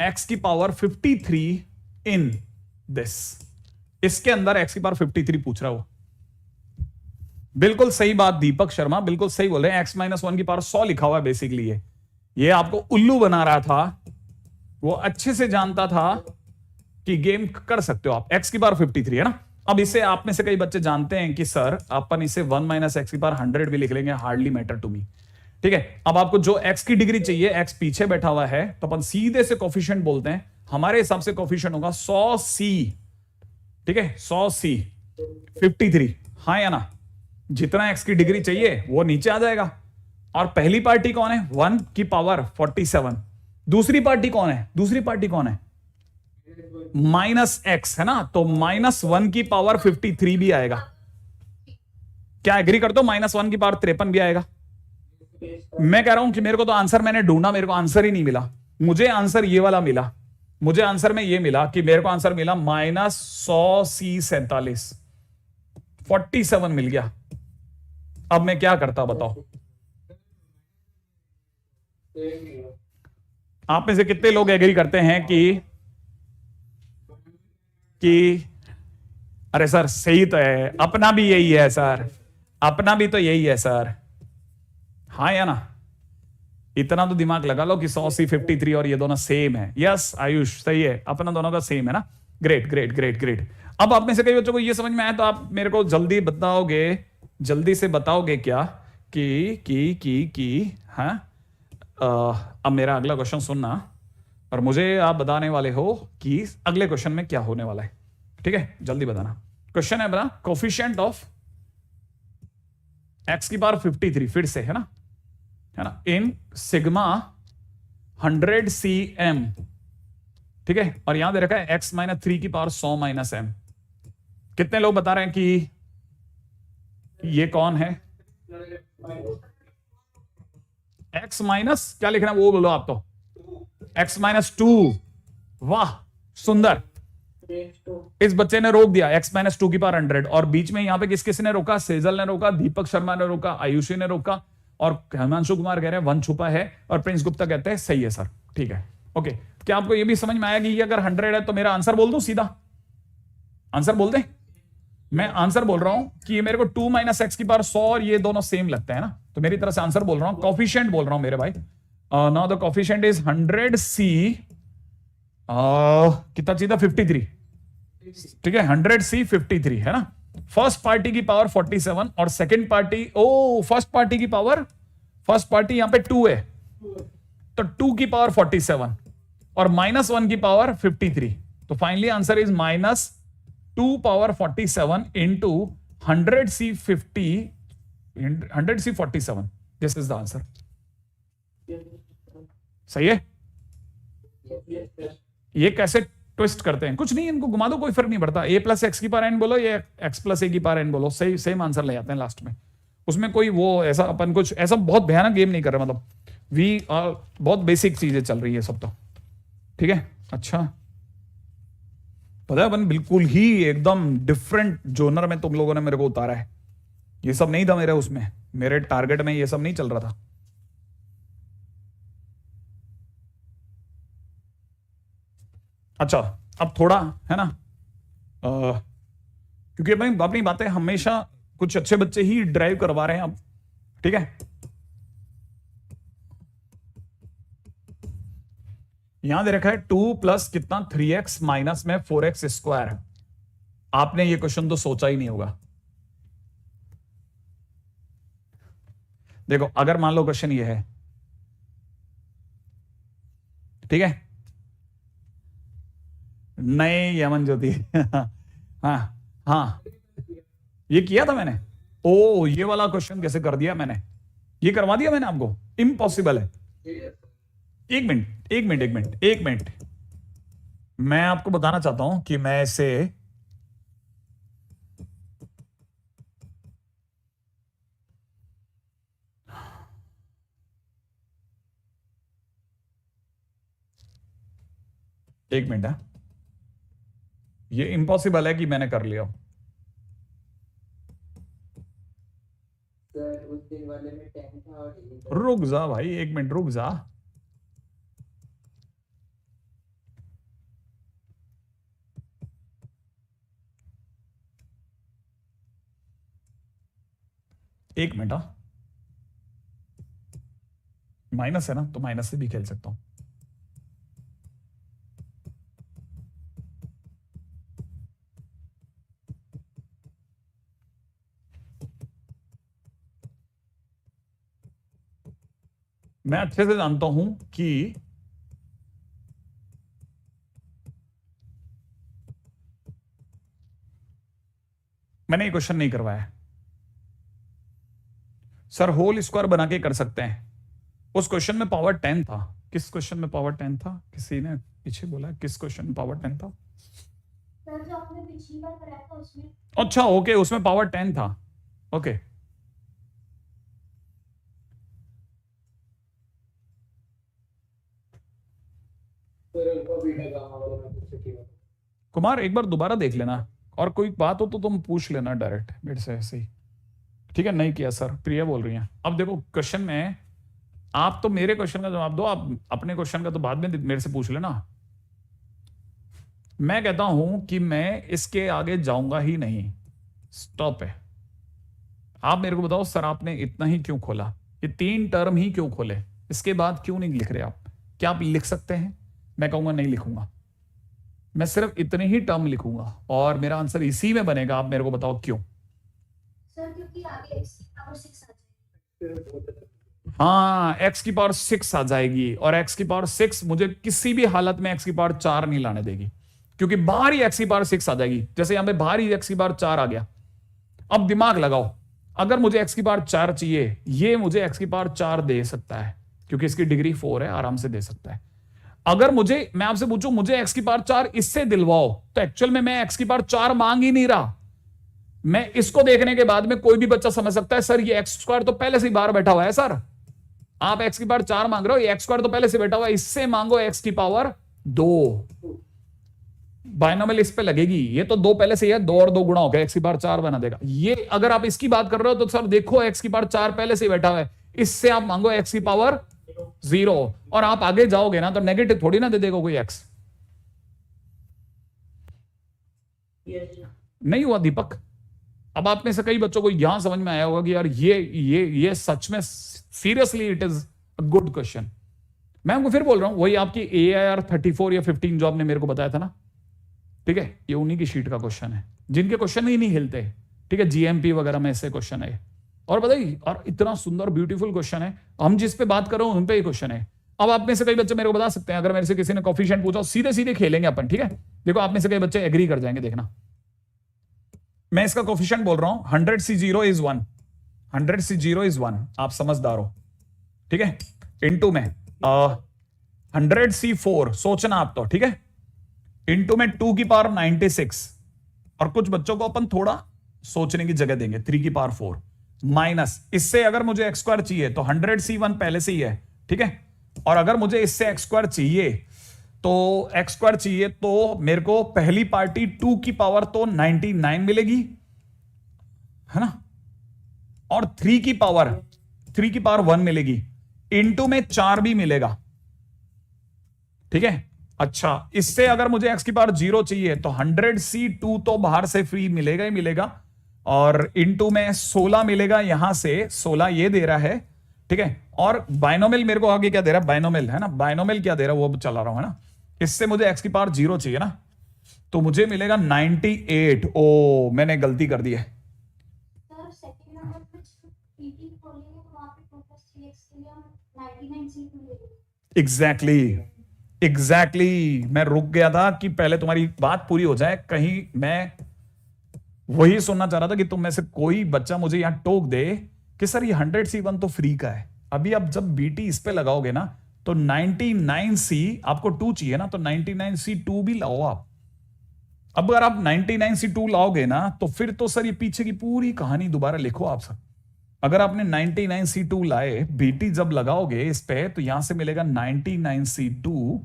एक्स की पावर 53 इन दिस, इसके अंदर एक्स की पावर 53 पूछ रहा है वो। बिल्कुल सही बात दीपक शर्मा, बिल्कुल सही बोल रहे हैं, एक्स माइनस 1 की पावर 100 लिखा हुआ है बेसिकली, ये आपको उल्लू बना रहा था, वो अच्छे से जानता था कि गेम कर सकते हो आप, एक्स की पावर 53 है ना। अब इसे आप में से कई बच्चे जानते हैं कि सर अपन इसे 1 माइनस एक्स की पावर 100 भी लिख लेंगे, हार्डली मैटर टू मी, ठीक है। अब आपको जो एक्स की डिग्री चाहिए, एक्स पीछे बैठा हुआ है, तो अपन सीधे से कोफिशिएंट बोलते हैं, हमारे हिसाब से कोफिशिएंट होगा 100c, ठीक है, 100c 53, हाँ या ना, जितना एक्स की डिग्री चाहिए वो नीचे आ जाएगा। और पहली पार्टी कौन है, 1 की पावर 47, दूसरी पार्टी कौन है, दूसरी पार्टी कौन है, माइनस एक्स है ना, तो माइनस 1 की पावर 53 भी आएगा, क्या एग्री करते हो, माइनस 1 की पावर 53 भी आएगा। मैं कह रहा हूं कि मेरे को तो आंसर मैंने ढूंढा, मेरे को आंसर ही नहीं मिला, मुझे आंसर ये वाला मिला, मुझे आंसर में ये मिला कि मेरे को आंसर मिला माइनस 100c 47 मिल गया। अब मैं क्या करता बताओ, आप में से कितने लोग एग्री करते हैं कि अरे सर सही तो है, अपना भी यही है सर, अपना भी तो यही है सर, हाँ या ना, इतना तो दिमाग लगा लो कि 100c 53 और ये दोनों सेम है। यस आयुष सही है, अपना दोनों का सेम है ना, ग्रेट ग्रेट ग्रेट ग्रेट। अब आप में से कई बच्चों को ये समझ में आया तो आप मेरे को जल्दी बताओगे, जल्दी से बताओगे क्या कि हाँ, अब मेरा अगला क्वेश्चन सुनना और मुझे आप बताने वाले हो कि अगले क्वेश्चन में क्या होने वाला है, ठीक है, जल्दी बताना। क्वेश्चन है बता, कोफिशिएंट ऑफ एक्स की पावर 53 फिर से है ना, इन सिग्मा 100 cm ठीक है, और यहां दे रखा है x माइनस 3 की पावर 100 माइनस m। कितने लोग बता रहे हैं कि ये कौन है? x माइनस क्या लिखना है वो बोलो आप तो। x minus 2। वाह सुंदर, इस बच्चे ने रोक दिया x माइनस 2 की पावर 100। और बीच में यहां पे किस किसने रोका? सेजल ने रोका, दीपक शर्मा ने रोका, आयुषी ने रोका, और हिमांशु कुमार कह रहे हैं 1 छुपा है, और प्रिंस गुप्ता कहते हैं सही है सर। ठीक है, ओके। क्या आपको ये भी समझ में आया कि ये अगर 100 है तो मेरा आंसर बोल दूं? सीधा आंसर बोल दे। मैं आंसर बोल रहा हूं कि ये मेरे को 2 माइनस एक्स की पावर 100 और ये दोनों सेम लगते हैं ना, तो मेरी तरफ से आंसर बोल रहा हूं, कॉफिशिएंट बोल रहा हूं मेरे भाई। Now the coefficient is 100c कितना चाहिए था? 53। ठीक है, 100c 53 है ना। फर्स्ट पार्टी की पावर 47 और सेकंड पार्टी, फर्स्ट पार्टी की पावर, फर्स्ट पार्टी यहां पे 2 है तो 2 की पावर 47 और -1 की पावर 53। तो finally answer is -2 power 47 into 100c 47। This is the answer. सही है? ये कैसे ट्विस्ट करते हैं? कुछ नहीं, इनको घुमा दो, कोई फर्क नहीं पड़ता। a प्लस एक्स की पावर n बोलो या x प्लस ए की पावर n बोलो, सही सेम आंसर ले आते हैं लास्ट में। उसमें कोई वो ऐसा अपन कुछ ऐसा बहुत भयानक गेम नहीं कर रहे, मतलब बहुत बेसिक चीजें चल रही है सब तो। ठीक है, अच्छा पता है अपन बिल्कुल ही एकदम डिफरेंट जोनर में तुम लोगों ने मेरे को उतारा है। ये सब नहीं था मेरे उसमें, मेरे टारगेट में ये सब नहीं चल रहा था। अच्छा अब थोड़ा है ना, क्योंकि अपनी बातें हमेशा कुछ अच्छे बच्चे ही ड्राइव करवा रहे हैं अब। ठीक है, यहां दे रखा है 2 प्लस कितना 3x माइनस में 4x स्क्वायर। आपने ये क्वेश्चन तो सोचा ही नहीं होगा। देखो अगर मान लो क्वेश्चन ये है, ठीक है, नहीं यमन ज्योति हाँ हाँ ये किया था मैंने। ये वाला क्वेश्चन कैसे कर दिया मैंने? ये करवा दिया मैंने आपको? इम्पॉसिबल है। एक मिनट मैं आपको बताना चाहता हूं कि मैं इसे एक मिनट है, ये इम्पॉसिबल है कि मैंने कर लिया। सर उस दिन वाले में 10 था और रुक जा भाई, एक मिनट रुक जा। एक मिनट, माइनस है ना तो माइनस से भी खेल सकता हूं। मैं अच्छे से जानता हूं कि मैंने ये क्वेश्चन नहीं करवाया। सर होल स्क्वायर बना के कर सकते हैं। उस क्वेश्चन में पावर 10 था। किस क्वेश्चन में पावर 10 था? किसी ने पीछे बोला किस क्वेश्चन में पावर 10 था? सर जो आपने पिछली बार कराया था उसमें। अच्छा ओके, उसमें पावर 10 था। ओके कुमार एक बार दोबारा देख लेना, और कोई बात हो तो तुम पूछ लेना डायरेक्ट मेरे से ऐसे ही। ठीक है, नहीं किया सर, प्रिया बोल रही हैं। अब देखो क्वेश्चन में आप तो मेरे क्वेश्चन का जवाब दो, आप अपने क्वेश्चन का तो बाद में मेरे से पूछ लेना। मैं कहता हूं कि मैं इसके आगे जाऊंगा ही नहीं, स्टॉप है। आप मेरे को बताओ सर आपने इतना ही क्यों खोला, ये 3 टर्म ही क्यों खोले, इसके बाद क्यों नहीं लिख रहे आप? क्या आप लिख सकते हैं? मैं कहूंगा नहीं लिखूंगा, मैं सिर्फ इतने ही टर्म लिखूंगा और मेरा आंसर इसी में बनेगा। आप मेरे को बताओ क्यों? सर क्योंकि आगे x की पावर 6 आ जाएगी। हाँ x की पावर 6 आ जाएगी, और x की पावर 6 मुझे किसी भी हालत में x की पावर 4 नहीं लाने देगी, क्योंकि बाहर ही x की पावर 6 आ जाएगी। जैसे यहां पे बाहर ही x की पावर 4 आ गया। अब दिमाग लगाओ, अगर मुझे x की पावर 4 चाहिए, ये मुझे x की पावर 4 दे सकता है क्योंकि इसकी डिग्री 4 है, आराम से दे सकता है। अगर मैं आपसे पूछूं मुझे x की पावर 4 इससे दिलवाओ, तो एक्चुअल में मैं x की पावर 4 मांग ही नहीं रहा। मैं इसको देखने के बाद में कोई भी बच्चा समझ सकता है सर ये एक्स स्क्वायर तो पहले से ही बाहर बैठा हुआ है सर, आप x की पावर 4 मांग रहे हो, ये एक्स स्क्वायर तो पहले से बैठा हुआ है, इससे मांगो x की पावर 2। बाइनोमियल इस पे लगेगी, ये तो 2 पहले से ही है, 2 और 2 गुणा होकर x की पावर 4 बना देगा। ये अगर आप इसकी बात कर रहे हो तो सर देखो x की पावर 4 पहले से ही बैठा हुआ है, इससे आप मांगो x की पावर 0, और आप आगे जाओगे ना तो नेगेटिव थोड़ी ना दे देगा कोई x। नहीं हुआ दीपक? अब आप में से कई बच्चों को यहां समझ में आया होगा कि यार ये सच में seriously it is a good question. मैं आपको फिर बोल रहा हूं वही आपकी AIR 34 या 15 जो आपने मेरे को बताया था ना, ठीक है, ये उन्हीं की शीट का क्वेश्चन है जिनके क्वेश्चन ही नहीं हिलते, ठीक है, GMP वगैरह में ऐसे क्वेश्चन है। और बताइए, और इतना सुंदर ब्यूटीफुल क्वेश्चन है, हम जिस पे बात कर रहे हो उन पे ही क्वेश्चन है। अब आप में से कई बच्चे मेरे को बता सकते हैं, अगर मेरे से किसी ने कोफिशिएंट पूछा, सीधे सीधे खेलेंगे अपन, ठीक है। देखो आप में से कई बच्चे एग्री कर जाएंगे, देखना मैं इसका कोफिशिएंट बोल रहा हूं 100C0 इज 1, 100C0 इज 1, आप समझदार हो, ठीक है, इनटू में 100C4 सोचना आप तो, ठीक है, इनटू में 2 की पावर 96, और कुछ बच्चों को अपन थोड़ा सोचने की जगह देंगे, 3 की पावर 4 माइनस इससे अगर मुझे x स्क्वायर चाहिए तो 100C1 पहले से ही है, ठीक है, और अगर मुझे इससे x स्क्वायर चाहिए तो मेरे को पहली पार्टी 2 की पावर तो 99 मिलेगी, है ना, और 3 की पावर 1 मिलेगी, इनटू में 4 भी मिलेगा, ठीक है। अच्छा, इससे अगर मुझे x की पावर 0 चाहिए तो 100C2 तो बाहर से फ्री मिलेगा ही मिलेगा, और इनटू में 16 मिलेगा, यहां से 16 ये दे रहा है, ठीक है, और बाइनोमियल मेरे को आगे क्या दे रहा है, बाइनोमियल है ना, बाइनोमियल क्या दे रहा है वो चला रहा हूं, है ना। इससे मुझे x की पावर 0 चाहिए ना, तो मुझे मिलेगा 98। ओ मैंने गलती कर दी है, सर सेकंड नंबर पे पीटी खोलेंगे तो वहां पे 2+3x के लिए हम 99C2 लेंगे। एग्जैक्टली मैं रुक गया था कि पहले तुम्हारी बात पूरी हो जाए, कहीं मैं वही सुनना चाह रहा था कि तुम में से कोई बच्चा मुझे यहां टोक दे कि सर ये 100C1 तो फ्री का है। अभी आप जब BT इस पे लगाओगे ना तो 99C आपको 2 चाहिए ना, तो 99C2 भी लाओ आप। अब अगर आप 99C2 लाओगे ना तो फिर तो सर ये पीछे की पूरी कहानी दोबारा लिखो आप सब। अगर आपने 99C2 लाए, BT जब लगाओगे इस पे तो यहां से मिलेगा 99C2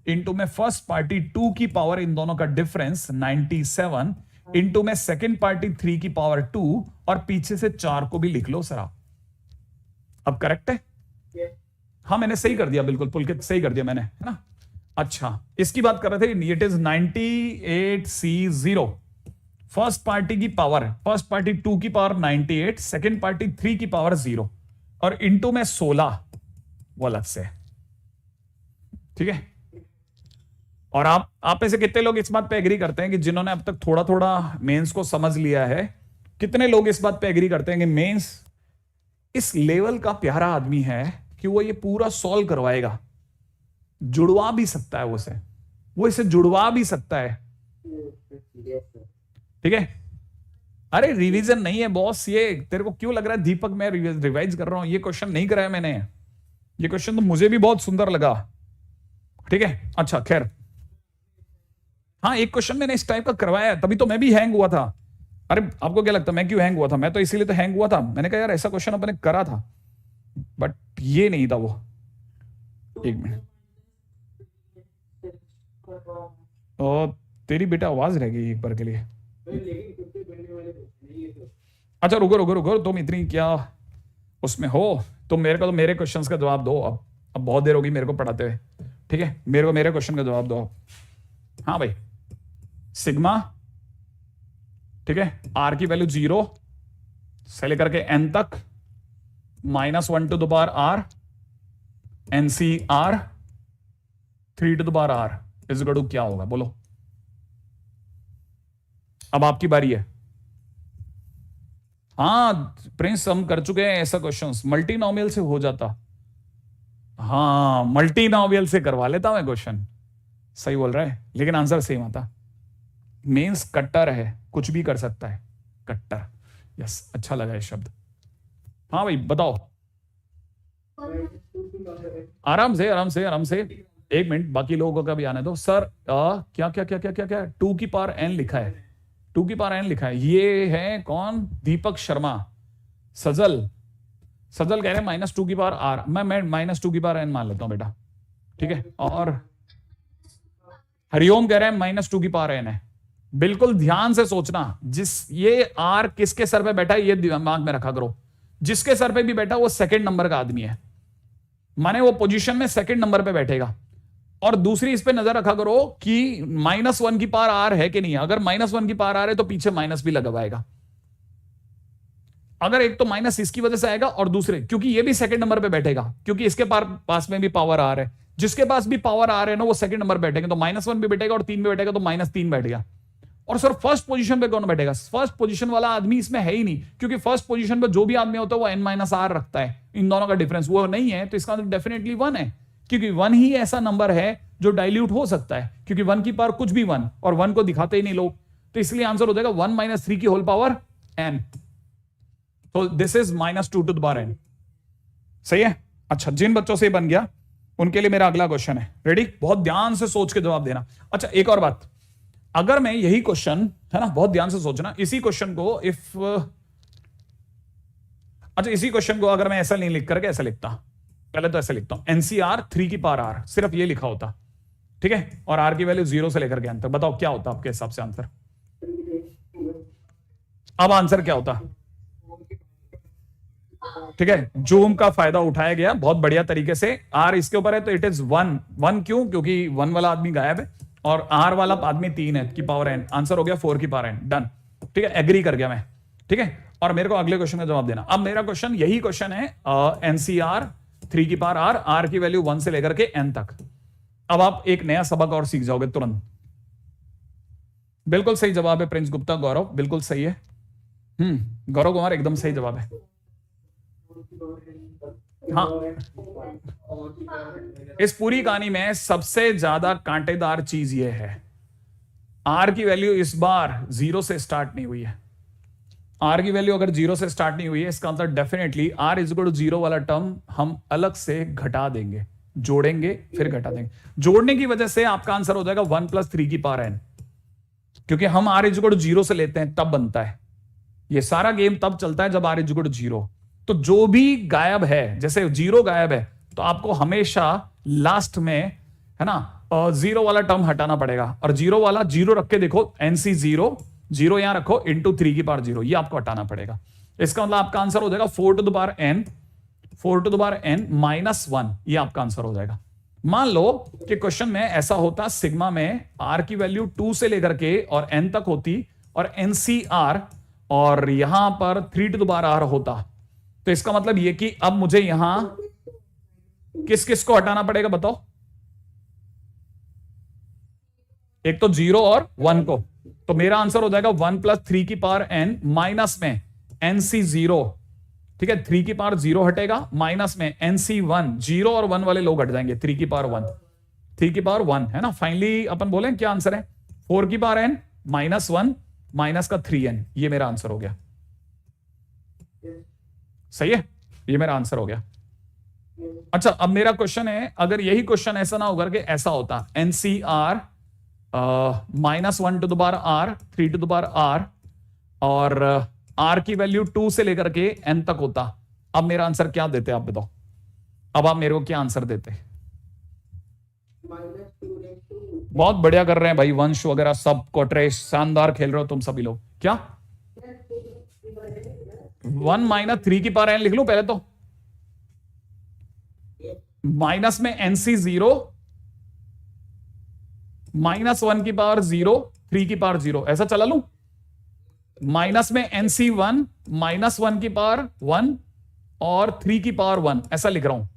इंटू में फर्स्ट पार्टी 2 की पावर इन दोनों का डिफरेंस 97 इंटू में सेकेंड पार्टी 3 की पावर 2, और पीछे से 4 को भी लिख लो सर आप। अब करेक्ट है? हाँ मैंने सही कर दिया, बिल्कुल पुलकित सही कर दिया मैंने, है ना। अच्छा, इसकी बात कर रहे थे, it is 98C0 first party की पावर, फर्स्ट पार्टी 2 की पावर 98, सेकेंड पार्टी 3 की पावर 0, और इंटू में 16 वो अलग से, ठीक है। और आप में से कितने लोग इस बात पे एग्री करते हैं कि जिन्होंने अब तक थोड़ा थोड़ा मेंस को समझ लिया है, कितने लोग इस बात पे एग्री करते हैं कि मेंस इस लेवल का प्यारा आदमी है कि वो ये पूरा सॉल्व करवाएगा, जुड़वा भी सकता है वो इसे जुड़वा भी सकता है, ठीक है। अरे रिवीजन नहीं है बॉस, ये तेरे को क्यों लग रहा है दीपक मैं रिवाइज कर रहा हूं? ये क्वेश्चन नहीं कराया मैंने, ये क्वेश्चन तो मुझे भी बहुत सुंदर लगा, ठीक है। अच्छा खैर, हाँ एक क्वेश्चन मैंने इस टाइप का करवाया, तभी तो मैं भी हैंग हुआ था। अरे आपको क्या लगता है मैं क्यों हैंग हुआ था? मैं तो इसीलिए तो हैंग हुआ था, मैंने कहा यार ऐसा क्वेश्चन अपने करा था, बट ये नहीं था वो। एक मिनट, तो तेरी बेटा आवाज रह गई एक बार के लिए। अच्छा रुको रुको रुको, तुम इतनी क्या उसमें हो, तुम मेरे को तो मेरे क्वेश्चंस का जवाब दो। अब बहुत देर होगी मेरे को पढ़ाते हुए, ठीक है, मेरे को मेरे क्वेश्चन का जवाब दो। हाँ भाई, सिग्मा, ठीक है, आर की वैल्यू 0 से लेकर के n तक, -1 to the power r, NCR 3 to the power r is equal to क्या होगा बोलो? अब आपकी बारी है। हाँ प्रिंस, हम कर चुके हैं ऐसा क्वेश्चंस, मल्टीनोमियल से हो जाता। हाँ मल्टीनोमियल से करवा लेता मैं क्वेश्चन, सही बोल रहा है, लेकिन आंसर सेम आता। मेंस कट्टर है, कुछ भी कर सकता है, कट्टर। यस, अच्छा लगा ये शब्द। हाँ भाई बताओ, आराम से आराम से आराम से, एक मिनट, बाकी लोगों का भी आने दो सर। क्या क्या क्या क्या क्या क्या 2 की पावर n लिखा है, 2 की पावर n लिखा है। ये है कौन? दीपक शर्मा। सजल कह रहे हैं -2 की पावर r। मैं -2 की पावर n मान लेता हूं बेटा, ठीक है। और हरिओम कह रहे हैं -2 की पावर n है। बिल्कुल ध्यान से सोचना, ये r किसके सर पे बैठा है ये दिमाग में रखा करो। जिसके सर पे भी बैठा वो सेकंड नंबर का आदमी है, माने वो पोजीशन में सेकंड नंबर पे बैठेगा। और दूसरी इस पे नजर रखा करो कि -1 की पावर r है कि नहीं। अगर -1 की पावर r है तो पीछे माइनस भी लगवाएगा। अगर एक तो माइनस इसकी वजह से आएगा और दूसरे क्योंकि ये भी सेकंड नंबर पे बैठेगा, क्योंकि इसके पास में भी पावर r है। जिसके पास भी पावर r है ना वो सेकंड नंबर बैठेगा, तो -1 भी बैठेगा और 3 भी बैठेगा, तो -3 बैठ गया। और सर फर्स्ट पोजीशन पे कौन बैठेगा? फर्स्ट पोजीशन वाला आदमी इसमें है ही नहीं, क्योंकि फर्स्ट पोजीशन पे जो भी आदमी होता है वो n-r रखता है। इन दोनों का डिफरेंस वो नहीं है, तो इसका डेफिनेटली 1 है, क्योंकि 1 ही ऐसा नंबर है जो डाइल्यूट हो सकता है, क्योंकि 1 की पावर कुछ भी 1, और 1 को दिखाते ही नहीं लोग। तो इसलिए आंसर हो जाएगा 1 - 3 की होल पावर n। तो this is -2 to the power n। सही है। अच्छा, जिन बच्चों से बन गया उनके लिए मेरा अगला क्वेश्चन है। रेडी? बहुत ध्यान से सोच के जवाब देना। अच्छा, एक और बात, अगर मैं यही क्वेश्चन है ना, बहुत ध्यान से सोचना, इसी क्वेश्चन को इसी क्वेश्चन को अगर मैं ऐसा नहीं लिख करके ऐसा लिखता, पहले तो ऐसे लिखता हूं NCR 3 की पावर r, सिर्फ ये लिखा होता, ठीक है, और r की वैल्यू 0 से लेकर के अंतर, बताओ क्या होता आपके हिसाब से आंसर? अब आंसर क्या होता? ठीक है, जूम का फायदा उठाया गया बहुत बढ़िया तरीके से। r इसके ऊपर है तो इट इज 1 क्यों? क्योंकि 1 वाला आदमी गायब है और r वाला आदमी 3 है की पावर n। आंसर हो गया 4 की पावर n। डन, ठीक है, एग्री कर गया मैं, ठीक है। और मेरे को अगले क्वेश्चन का जवाब देना। अब मेरा क्वेश्चन यही क्वेश्चन है, NCR 3 की पावर r की वैल्यू 1 से लेकर के n तक। अब आप एक नया सबक और सीख जाओगे तुरंत। बिल्कुल सही जवाब है प्रिंस गुप्ता। गौरव बिल्कुल सही है। गौरव कुमार एकदम सही जवाब है। हाँ, इस पूरी कहानी में सबसे ज्यादा कांटेदार चीज यह है, r की वैल्यू इस बार 0 से स्टार्ट नहीं हुई है। r की वैल्यू अगर 0 से स्टार्ट नहीं हुई है, इसका answer definitely r is equal to 0 वाला टर्म हम अलग से घटा देंगे, जोड़ेंगे फिर घटा देंगे। जोड़ने की वजह से आपका आंसर हो जाएगा 1 + 3 की पावर n, क्योंकि हम r इज इक्वल टू 0 से लेते हैं तब बनता है। ये सारा गेम तब चलता है जब r इज इक्वल टू 0। तो जो भी गायब है, जैसे 0 गायब है, तो आपको हमेशा लास्ट में है ना 0 वाला टर्म हटाना पड़ेगा, और 0 वाला 0 रख के देखो, NC 0 यहां रखो इंटू 3 की पावर 0, ये आपको हटाना पड़ेगा। इसका मतलब आपका आंसर हो जाएगा 4 टू द पावर n -1, ये आपका आंसर हो जाएगा। मान लो कि क्वेश्चन में ऐसा होता, सिग्मा में r की वैल्यू 2 से लेकर के और n तक होती, और NCR और यहां पर 3 टू द पावर r होता, तो इसका मतलब ये कि अब मुझे यहां किस किस को हटाना पड़ेगा बताओ? एक तो 0 और 1 को। तो मेरा आंसर हो जाएगा 1 + 3 की पावर n माइनस में NC 0, ठीक है, 3 की पावर 0 हटेगा, माइनस में NC 1, 0 और 1 वाले लोग हट जाएंगे, 3 की पावर 1, 3 की पावर 1 है ना। फाइनली अपन बोले क्या आंसर है? 4 की पावर n -1 माइनस का 3n, ये मेरा आंसर हो गया। सही है, ये मेरा आंसर हो गया। अच्छा, अब मेरा क्वेश्चन है, अगर यही क्वेश्चन ऐसा ना होकर के ऐसा होता, NCR -1 to the power r, 3 to the power r, और r की वैल्यू 2 से लेकर के n तक होता, अब मेरा आंसर क्या देते आप बताओ? अब आप मेरे को क्या आंसर देते? बहुत बढ़िया कर रहे हैं भाई, वंश वगैरह सब, कोट्रेश शानदार खेल रहे हो तुम सभी लोग। क्या 1 - 3 की पावर n लिख लूं पहले तो, माइनस में NC 0 -1 की पावर 0, 3 की पावर 0, ऐसा चला लूं। माइनस में NC 1 -1 की पावर 1 और 3 की पावर 1, ऐसा लिख रहा हूं।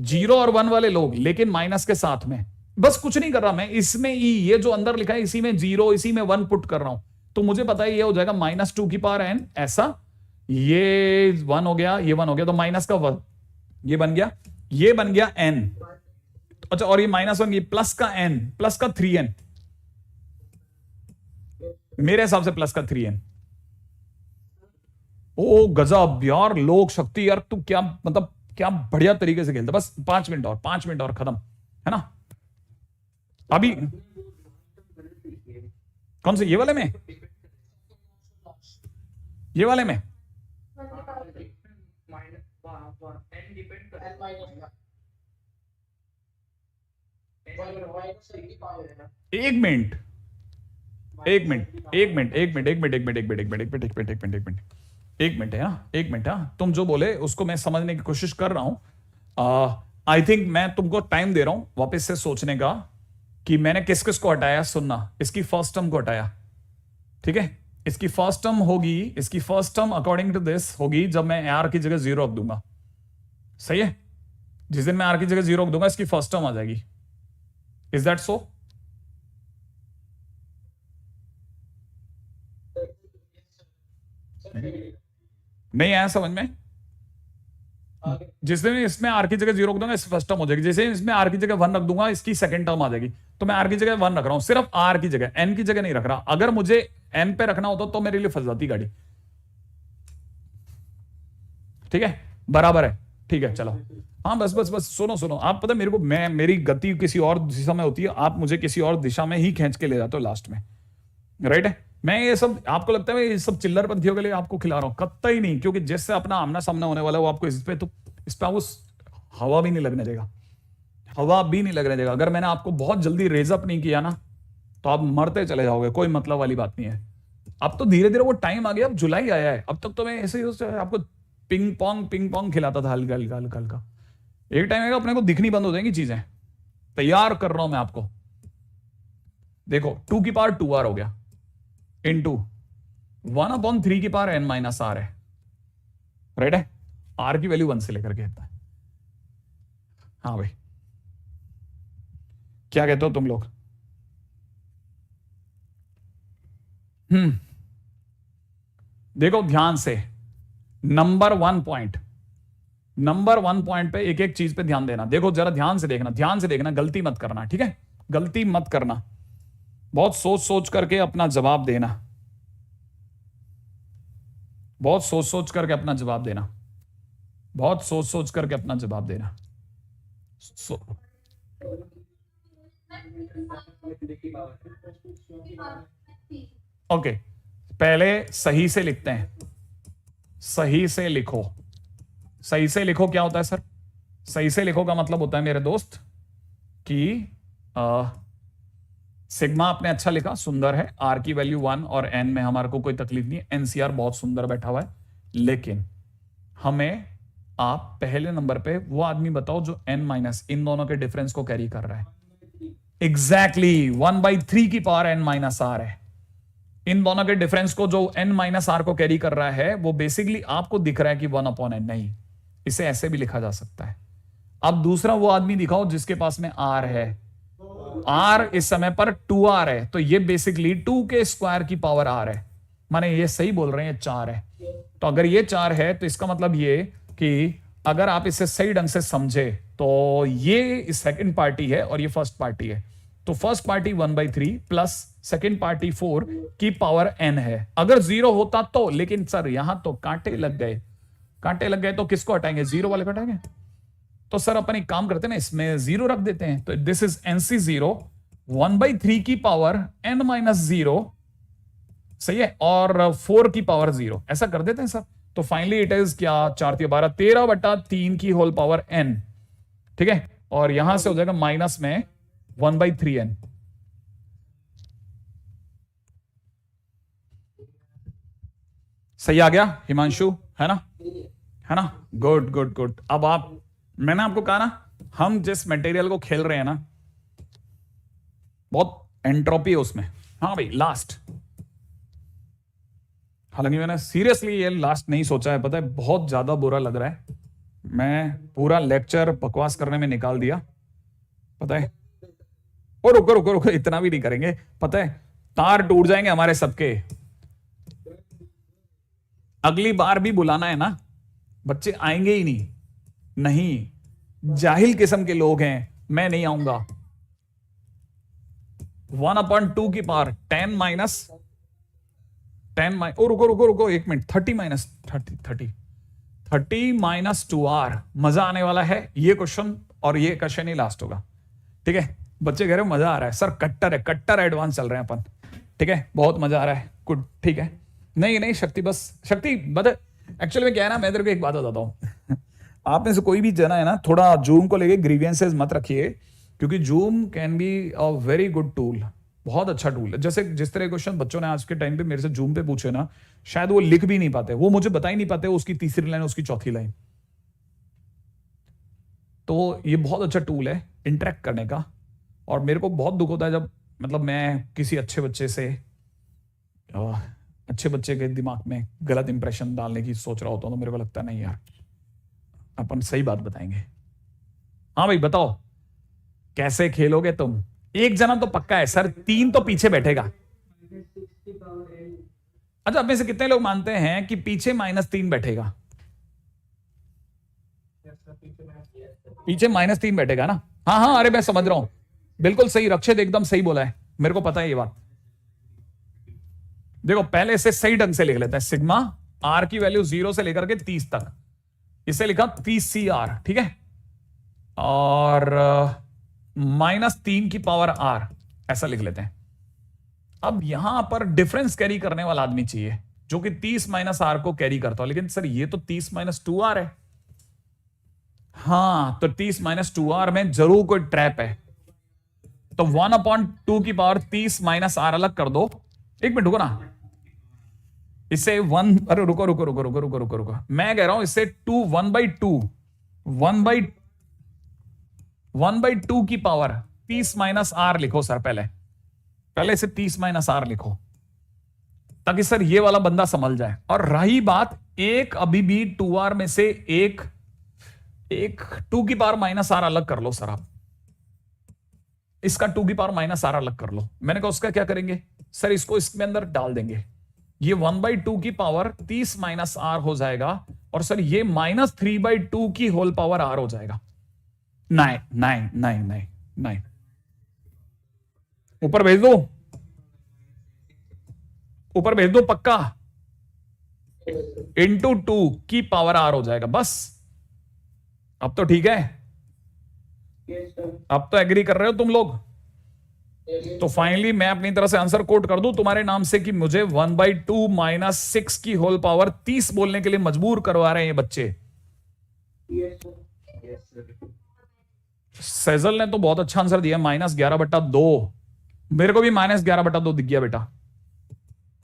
0 और 1 वाले लोग, लेकिन माइनस के साथ में, बस कुछ नहीं कर रहा मैं, इसमें ही ये जो अंदर लिखा है इसी में 0 इसी में 1 पुट कर रहा हूं, तो मुझे पता है ये हो जाएगा -2 की पावर n, ऐसा, ये 1 हो गया, ये 1 हो गया, तो माइनस का 1 ये बन गया, ये बन गया n। अच्छा, और ये -1 ये प्लस का n, प्लस का 3n, मेरे हिसाब से प्लस का 3n। ओ गजब यार, लोक शक्ति यार, तू क्या मतलब क्या बढ़िया तरीके से खेलते, बस 5 मिनट और, 5 मिनट और खत्म, है ना। अभी कौन से, ये वाले में, ये वाले में एक मिनट, एक मिनट, एक मिनट, एक मिनट, एक मिनट, एक मिनट, एक मिनट, एक मिनट, एक मिनट, एक मिनट, एक मिनट, एक मिनट, एक मिनट है ना, एक मिनट। हाँ, तुम जो बोले उसको मैं समझने की कोशिश कर रहा हूं। आई थिंक मैं तुमको टाइम दे रहा हूं वापस से सोचने का कि मैंने किस किस को हटाया। सुनना, इसकी फर्स्ट टर्म को हटाया, ठीक है। इसकी फर्स्ट टर्म होगी, इसकी first term according to this होगी जब मैं आर की जगह 0 रख दूंगा, सही है। जिस दिन मैं आर की जगह 0 रख दूंगा इसकी फर्स्ट टर्म आ जाएगी। Is that so? नहीं आया समझ में? जिस दिन इसमें आर की जगह 0 रख दूंगा इसकी फर्स्ट टर्म हो जाएगी, जैसे इसमें आर की जगह 1 रख दूंगा इसकी सेकंड टर्म आ जाएगी। तो मैं आर की जगह 1 रख रहा हूं, सिर्फ आर की जगह, एन की जगह नहीं रख रहा। अगर मुझे एन पे रखना होता तो मेरे लिए फंस जाती गाड़ी, ठीक है, बराबर है, ठीक है, चलो। हाँ बस बस बस सुनो सुनो, आप पता मेरे को, मैं, मेरी गति किसी और दिशा में होती है, आप मुझे किसी और दिशा में ही खींच के ले जाते हो लास्ट में, राइट है। मैं ये सब, आपको लगता है मैं ये सब चिल्लर पंथियों के लिए आपको खिला रहा हूं? कतई नहीं, क्योंकि जिससे अपना आमना सामना होने वाला है वो आपको इस पे उस हवा भी नहीं लगने देगा, हवा भी नहीं लगने देगा। अगर मैंने आपको बहुत जल्दी रेज अप नहीं किया ना तो आप मरते चले जाओगे, कोई मतलब वाली बात नहीं है। अब तो धीरे धीरे वो टाइम आ गया, अब जुलाई आया है। अब तक तो मैं ऐसे ही आपको पिंग पोंग खिलाता था, हल्का हल्का हल्का हल्का। एक टाइम आएगा अपने को दिखनी बंद हो जाएंगी चीजें। तैयार कर रहा हूं मैं आपको, देखो 2 की पावर 2r हो गया इनटू 1/3 की पावर n माइनस r है, राइट है। r की वैल्यू 1 से लेकर के है। हाँ भाई, क्या कहते हो तुम लोग? देखो ध्यान से, नंबर 1 पॉइंट पे एक एक चीज पे ध्यान देना। देखो जरा ध्यान से देखना, गलती मत करना, ठीक है, गलती मत करना। बहुत सोच सोच करके अपना जवाब देना, बहुत सोच सोच करके अपना जवाब देना, बहुत सोच सोच करके अपना जवाब देना। ओके, पहले सही से लिखते हैं, सही से लिखो। सही से लिखो क्या होता है सर? सही से लिखो का मतलब होता है मेरे दोस्त कि सिग्मा आपने अच्छा लिखा, सुंदर है। आर की वैल्यू 1 और एन में हमारे को कोई तकलीफ नहीं है, एनसीआर बहुत सुंदर बैठा हुआ है। लेकिन हमें आप पहले नंबर पे वो आदमी बताओ जो n माइनस इन दोनों के डिफरेंस को कैरी कर रहा है। एग्जैक्टली 1/3 की पावर n माइनस आर है। इन दोनों के डिफरेंस को जो n माइनस आर को कैरी कर रहा है वो बेसिकली आपको दिख रहा है कि 1/n, नहीं, इसे ऐसे भी लिखा जा सकता है। अब दूसरा वो आदमी दिखाओ जिसके पास में r है, r इस समय पर 2r है, तो ये बेसिकली 2 के स्क्वायर की पावर r है। माने ये सही बोल रहे हैं, 4 है। तो अगर ये 4 है तो इसका मतलब ये कि अगर आप इसे सही ढंग से समझे तो ये सेकंड पार्टी है और ये फर्स्ट पार्टी है। तो first party 1/3 plus second party 4 की पावर n है। अगर 0 होता तो, लेकिन सर यहां तो कांटे लग गए, कांटे लग गए तो किसको हटाएंगे? 0 वाले को हटाएंगे। तो सर अपन एक काम करते हैं ना, इसमें 0 रख देते हैं। तो दिस इज NC0 1/3 की पावर n माइनस 0, सही है, और 4 की पावर 0, ऐसा कर देते हैं सर। तो फाइनली इट इज क्या, 4 3 12 13/3 की होल पावर n, ठीक है, और यहां से हो जाएगा माइनस में 1/3n। सही आ गया हिमांशु, है ना, है ना, गुड गुड गुड। अब आप, मैंने आपको कहा ना, हम जिस मटेरियल को खेल रहे हैं ना, बहुत एंट्रोपी है उसमें। हाँ भाई, लास्ट, हालांकि मैंने सीरियसली ये लास्ट नहीं सोचा है, पता है, बहुत ज्यादा बुरा लग रहा है। मैं पूरा लेक्चर बकवास करने में निकाल दिया, पता है। और रुको रुको रुको, इतना भी नहीं करेंगे, पता है, तार टूट जाएंगे हमारे सबके। अगली बार भी बुलाना है ना, बच्चे आएंगे ही नहीं, नहीं, जाहिल किस्म के लोग हैं, मैं नहीं आऊंगा। 1/2 की पावर 10 माइनस, ओ रुको रुको रुको 1 मिनट, 30 माइनस 30 30 माइनस 2r, मजा आने वाला है ये क्वेश्चन, और ये क्वेश्चन ही लास्ट होगा। ठीक है, बच्चे कह रहे हो मजा आ रहा है सर, कट्टर है, कट्टर एडवांस चल रहे हैं अपन। ठीक है, बहुत मजा आ रहा है, गुड। ठीक है, नहीं नहीं शक्ति, बस शक्ति बता, एक्चुअली में क्या है ना, मैं तेरे को एक बात बताता हूँ आप में से कोई भी जना है ना, थोड़ा जूम को लेके ग्रीवियंसेस मत रखिए, क्योंकि zoom can be a very good tool, बहुत अच्छा टूल है। जैसे जिस तरह क्वेश्चन बच्चों ने आज के टाइम पे मेरे से जूम पे पूछे ना, शायद वो लिख भी नहीं पाते, वो मुझे बता ही नहीं पाते उसकी तीसरी लाइन, उसकी चौथी लाइन। तो ये बहुत अच्छा टूल है इंटरेक्ट करने का। और मेरे को बहुत दुख होता है जब मतलब मैं किसी अच्छे बच्चे से अच्छे बच्चे के दिमाग में गलत इंप्रेशन डालने की सोच रहा होता हूं, तो मेरे को लगता है नहीं यार, अपन सही बात बताएंगे। हाँ भाई बताओ, कैसे खेलोगे तुम? एक जना तो पक्का है सर, 3 तो पीछे बैठेगा। अच्छा, अब में से कितने लोग मानते हैं कि पीछे -3 बैठेगा? पीछे -3 बैठेगा ना? हाँ हाँ, अरे मैं समझ रहा हूं, बिल्कुल सही, रक्षित एकदम सही बोला है, मेरे को पता है ये बात। देखो पहले से सही ढंग से लिख लेते हैं, सिग्मा आर की वैल्यू 0 से लेकर के 30 तक, इसे लिखा 30CR, ठीक है, और -3 की पावर r, ऐसा लिख लेते हैं। अब यहां पर डिफरेंस कैरी करने वाला आदमी चाहिए जो कि 30 - r को कैरी करता हो, लेकिन सर ये तो 30 - 2r है। हाँ, तो 30 - 2r में जरूर कोई ट्रैप है, तो 1/2 की पावर 30 - r अलग कर दो। एक मिनट रुको ना, इससे 1, अरे रुको रुको रुको रुको रुको रुको रुको, मैं कह रहा हूं इससे 1/2 की पावर 30 - r लिखो सर, पहले इसे 30 - r लिखो, ताकि सर ये वाला बंदा संभल जाए। और रही बात, एक अभी भी 2r में से एक 2 की पावर -r अलग कर लो सर, आप इसका 2 की पावर -r अलग कर लो। मैंने कहा उसका क्या करेंगे सर, इसको इसमें अंदर डाल देंगे, ये 1/2 की पावर 30 - r हो जाएगा, और सर ये -3/2 की होल पावर r हो जाएगा। नहीं नहीं नहीं नहीं नहीं, ऊपर भेज दो, ऊपर भेज दो पक्का, इंटू 2 की पावर r हो जाएगा बस। अब तो ठीक है, अब तो एग्री कर रहे हो तुम लोग? तो फाइनली मैं अपनी तरह से आंसर कोट कर दूं तुम्हारे नाम से कि मुझे 1/2 - 6 की होल पावर 30 बोलने के लिए मजबूर करवा रहे हैं ये बच्चे। सेजल ने तो बहुत अच्छा आंसर दिया, -11/2। मेरे को भी -11/2 दिख गया बेटा,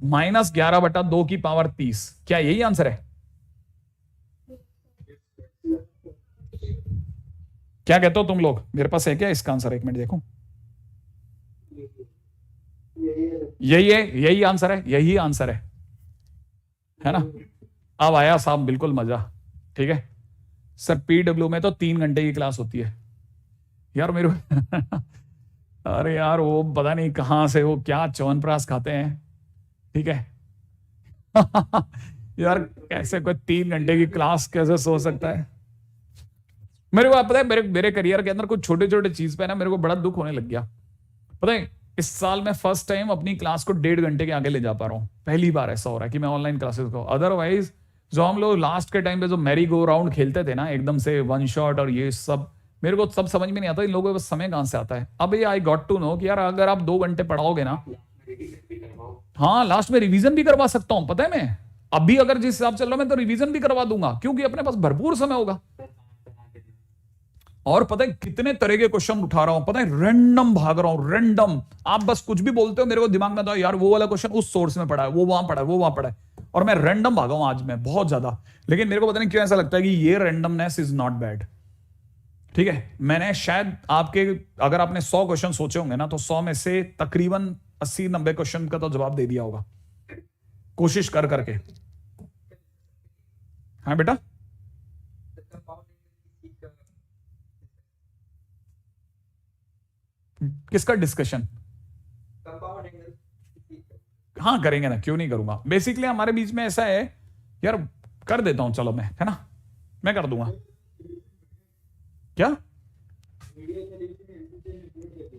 -11/2 की पावर 30, क्या यही आंसर है? क्या कहते हो तुम लोग, मेरे पास है क्या इसका आंसर? एक मिनट देखो, यही है, यही आंसर है, यही आंसर है ना? अब आया साहब बिल्कुल मजा। ठीक है सर, पीडब्ल्यू में तो 3 घंटे की क्लास होती है यार मेरे अरे यार वो पता नहीं कहां से वो क्या च्यवनप्राश खाते हैं। ठीक है यार कैसे कोई 3 घंटे की क्लास कैसे सो सकता है? मेरे को पता है, मेरे करियर के अंदर कुछ छोटे छोटे चीज पे ना मेरे को बड़ा दुख होने लग गया। पता है, इस साल मैं फर्स्ट टाइम अपनी क्लास को 1.5 घंटे के आगे ले जा पा रहा हूं, पहली बार ऐसा हो रहा है कि मैं ऑनलाइन क्लासेस को। अदरवाइज जो हम लोग लास्ट के टाइम पे जो मैरी गो राउंड खेलते थे ना, एकदम से 1 शॉट और ये सब, मेरे को सब समझ में नहीं आता इन लोगों को समय कहां से आता है। अब ये आई गॉट टू नो कि यार अगर आप 2 घंटे पढ़ाओगे ना, हाँ लास्ट में रिवीजन भी करवा सकता हूं। पता है मैं अभी अगर जिस हिसाब चल रहा मैं तो रिवीजन भी करवा दूंगा, क्योंकि अपने पास भरपूर समय होगा। और पता है कितने तरह के क्वेश्चन उठा रहा हूं, पता है रैंडम भाग रहा हूं, रैंडम। आप बस कुछ भी बोलते हो मेरे को दिमाग में आता है यार वो वाला क्वेश्चन उस सोर्स में पड़ा है, वो वहां पड़ा है, वो वहां पड़ा है, और मैं रैंडम भागा हूं आज मैं बहुत ज्यादा। लेकिन मेरे को पता नहीं क्यों ऐसा लगता है कि ये रैंडमनेस इज नॉट बैड। ठीक है, मैंने शायद आपके, अगर आपने 100 क्वेश्चन सोचे होंगे ना, तो 100 में से तकरीबन 80-90 क्वेश्चन का तो जवाब दे दिया होगा कोशिश कर करके। हाँ बेटा, किसका डिस्कशन? हाँ करेंगे ना, क्यों नहीं करूंगा। बेसिकली हमारे बीच में ऐसा है यार, कर देता हूं चलो मैं, है ना, मैं कर दूंगा। क्या?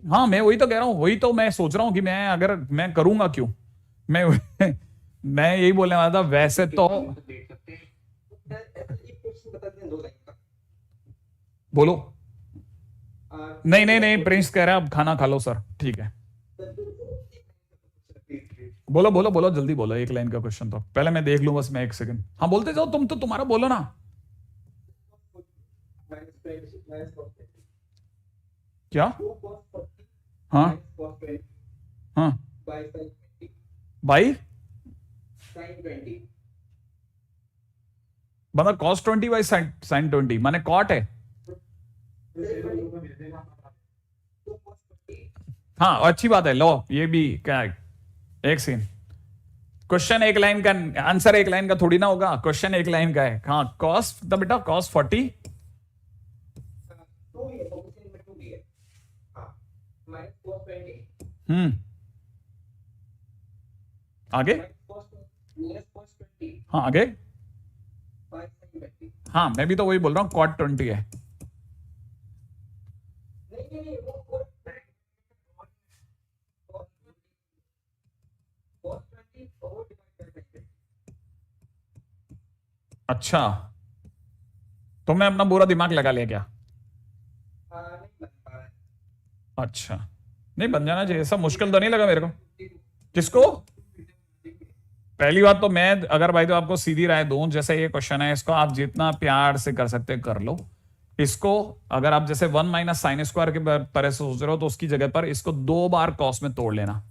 हाँ मैं वही तो कह रहा हूं, वही तो मैं सोच रहा हूं कि मैं अगर मैं करूंगा क्यों, मैं मैं यही बोलने वाला था। वैसे तो दो लाइन का बोलो। आप नहीं नहीं नहीं, प्रिंस कह रहा है अब खाना खा लो सर, ठीक है। बोलो बोलो बोलो, जल्दी बोलो, एक लाइन का क्वेश्चन तो पहले मैं देख लूं बस, मैं एक सेकंड। हाँ बोलते जाओ, तुम तो तुम्हारा बोलो ना। क्या? हाँ हाँ, बाई मतलब cos 20 बाई sin 20 माने कॉट है। हाँ अच्छी बात है, लो ये भी क्या है, एक सेकंड। क्वेश्चन एक लाइन का, आंसर एक लाइन का थोड़ी ना होगा, क्वेश्चन एक लाइन का है। हाँ cos, तो बेटा cos 40 आगे, हाँ आगे, हाँ मैं भी तो वही बोल रहा हूँ, cot 20 है। अच्छा, तुमने अपना पूरा दिमाग लगा लिया क्या? अच्छा, नहीं बन जाना चाहिए, सब मुश्किल तो नहीं लगा मेरे को। किसको? पहली बात तो मैं अगर भाई तो आपको सीधी राय दूं, जैसे ये क्वेश्चन है, इसको आप जितना प्यार से कर सकते कर लो। इसको अगर आप जैसे 1 माइनस साइन स्क्वायर के पर सोच रहे हो, तो उसकी जगह पर इसको 2 बार कॉस में तोड़ लेना,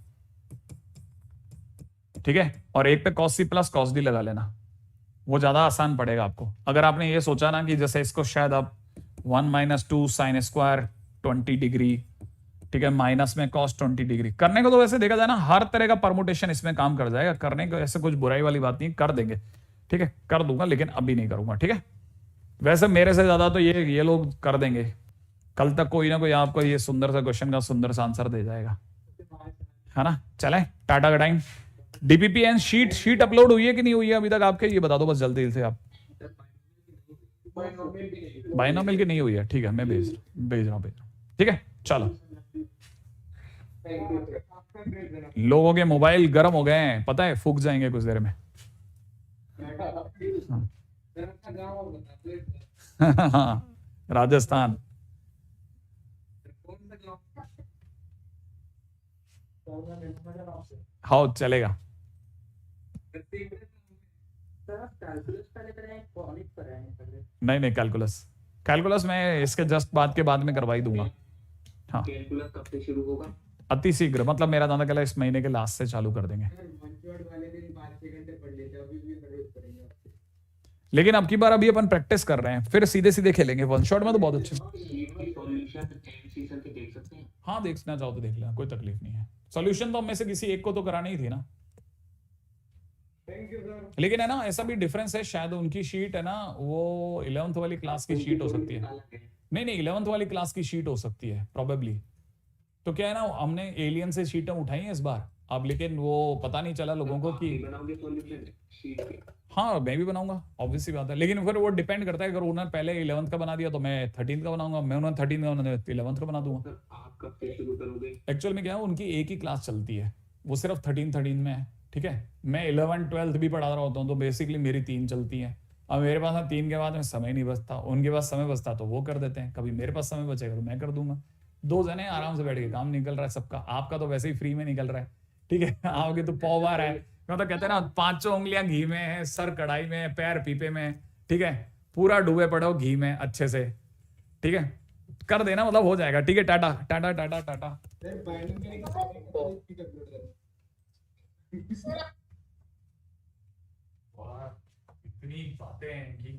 ठीक है, और एक पे cos C plus cos D लगा लेना, वो ज्यादा आसान पड़ेगा आपको। अगर आपने ये सोचा ना कि जैसे इसको शायद आप 1 माइनस 2 साइन स्क्वायर 20 डिग्री, ठीक है, माइनस में कॉस 20 डिग्री करने को, तो वैसे देखा जाए ना हर तरह का परमुटेशन इसमें काम कर जाएगा, करने को ऐसे कुछ बुराई वाली बात नहीं, कर देंगे, ठीक है, कर दूंगा, लेकिन अभी नहीं करूंगा, ठीक है। वैसे मेरे से ज्यादा तो ये लोग कर देंगे, कल तक कोई ना कोई आपको ये सुंदर सा क्वेश्चन का सुंदर सा आंसर दे जाएगा, है ना। चले टाटा का टाइम। डीपीपीएन शीट अपलोड हुई है कि नहीं हुई है अभी तक आपके, ये बता दो बस जल्दी से आप। बाइनोमियल की नहीं हुई है, ठीक है, मैं भेज रहा हूँ, ठीक है। चलो, लोगों के मोबाइल गर्म हो गए हैं, पता है, फूक जाएंगे कुछ देर में। हाँ राजस्थान। हाँ चलेगा। नहीं नहीं, कैलकुलस मैं इसके जस्ट बाद में करवा ही दूंगा। हाँ कैलकुलस कब से शुरू होगा? अति शीघ्र, मतलब मेरा दादा कहला इस महीने के लास्ट से चालू कर देंगे। लेकिन अब की बार अभी अपन प्रैक्टिस कर रहे हैं, फिर सीधे खेलेंगे, वन शॉट में तो बहुत अच्छे। हाँ देखना चाहो तो देख लेना, कोई तकलीफ नहीं है। सॉल्यूशन तो हम में से किसी एक को तो करानी ही थी ना। लेकिन है ना, ऐसा भी डिफरेंस है, शायद उनकी शीट है ना, वो 11th वाली क्लास की शीट हो सकती है। नहीं 11th वाली क्लास की शीट हो सकती है प्रोबेबली। तो क्या है ना, हमने एलियन से शीटें उठाई हैं इस बार अब, लेकिन वो पता नहीं चला लोगों को कि हाँ मैं भी बनाऊंगा, ऑब्वियस बात है, लेकिन फिर वो डिपेंड करता है, अगर उन्होंने पहले 11th का बना दिया तो मैं 13th का बनाऊंगा, मैं उन्होंने 13th का, उन्होंने 11th का बना दूंगा। आप कब से शुरू करोगे? एक्चुअल में क्या है, उनकी एक ही क्लास चलती है, वो सिर्फ 13 में है, ठीक है। मैं 11 12th भी पढ़ा रहा होता हूँ, तो बेसिकली मेरी 3 चलती हैं। अब मेरे पास ना 3 के बाद में समय नहीं बचता, उनके पास समय बचता तो वो कर देते हैं, कभी मेरे पास समय बचेगा तो मैं कर दूंगा। 2 जने आराम से बैठ के काम निकल रहा है सबका, आपका तो वैसे ही फ्री में निकल रहा है, ठीक है। आपके तो पौवा रहा है, मैं तो कहते हैं ना, 5 उंगलियां घी में है, सर कढ़ाई में है, पैर पीपे में, ठीक है, पूरा डूबे पड़े हो घी में अच्छे से, ठीक है, कर देना, मतलब हो जाएगा, ठीक है। टाटा टाटा टाटा टाटा। इतनी बातें हैं कि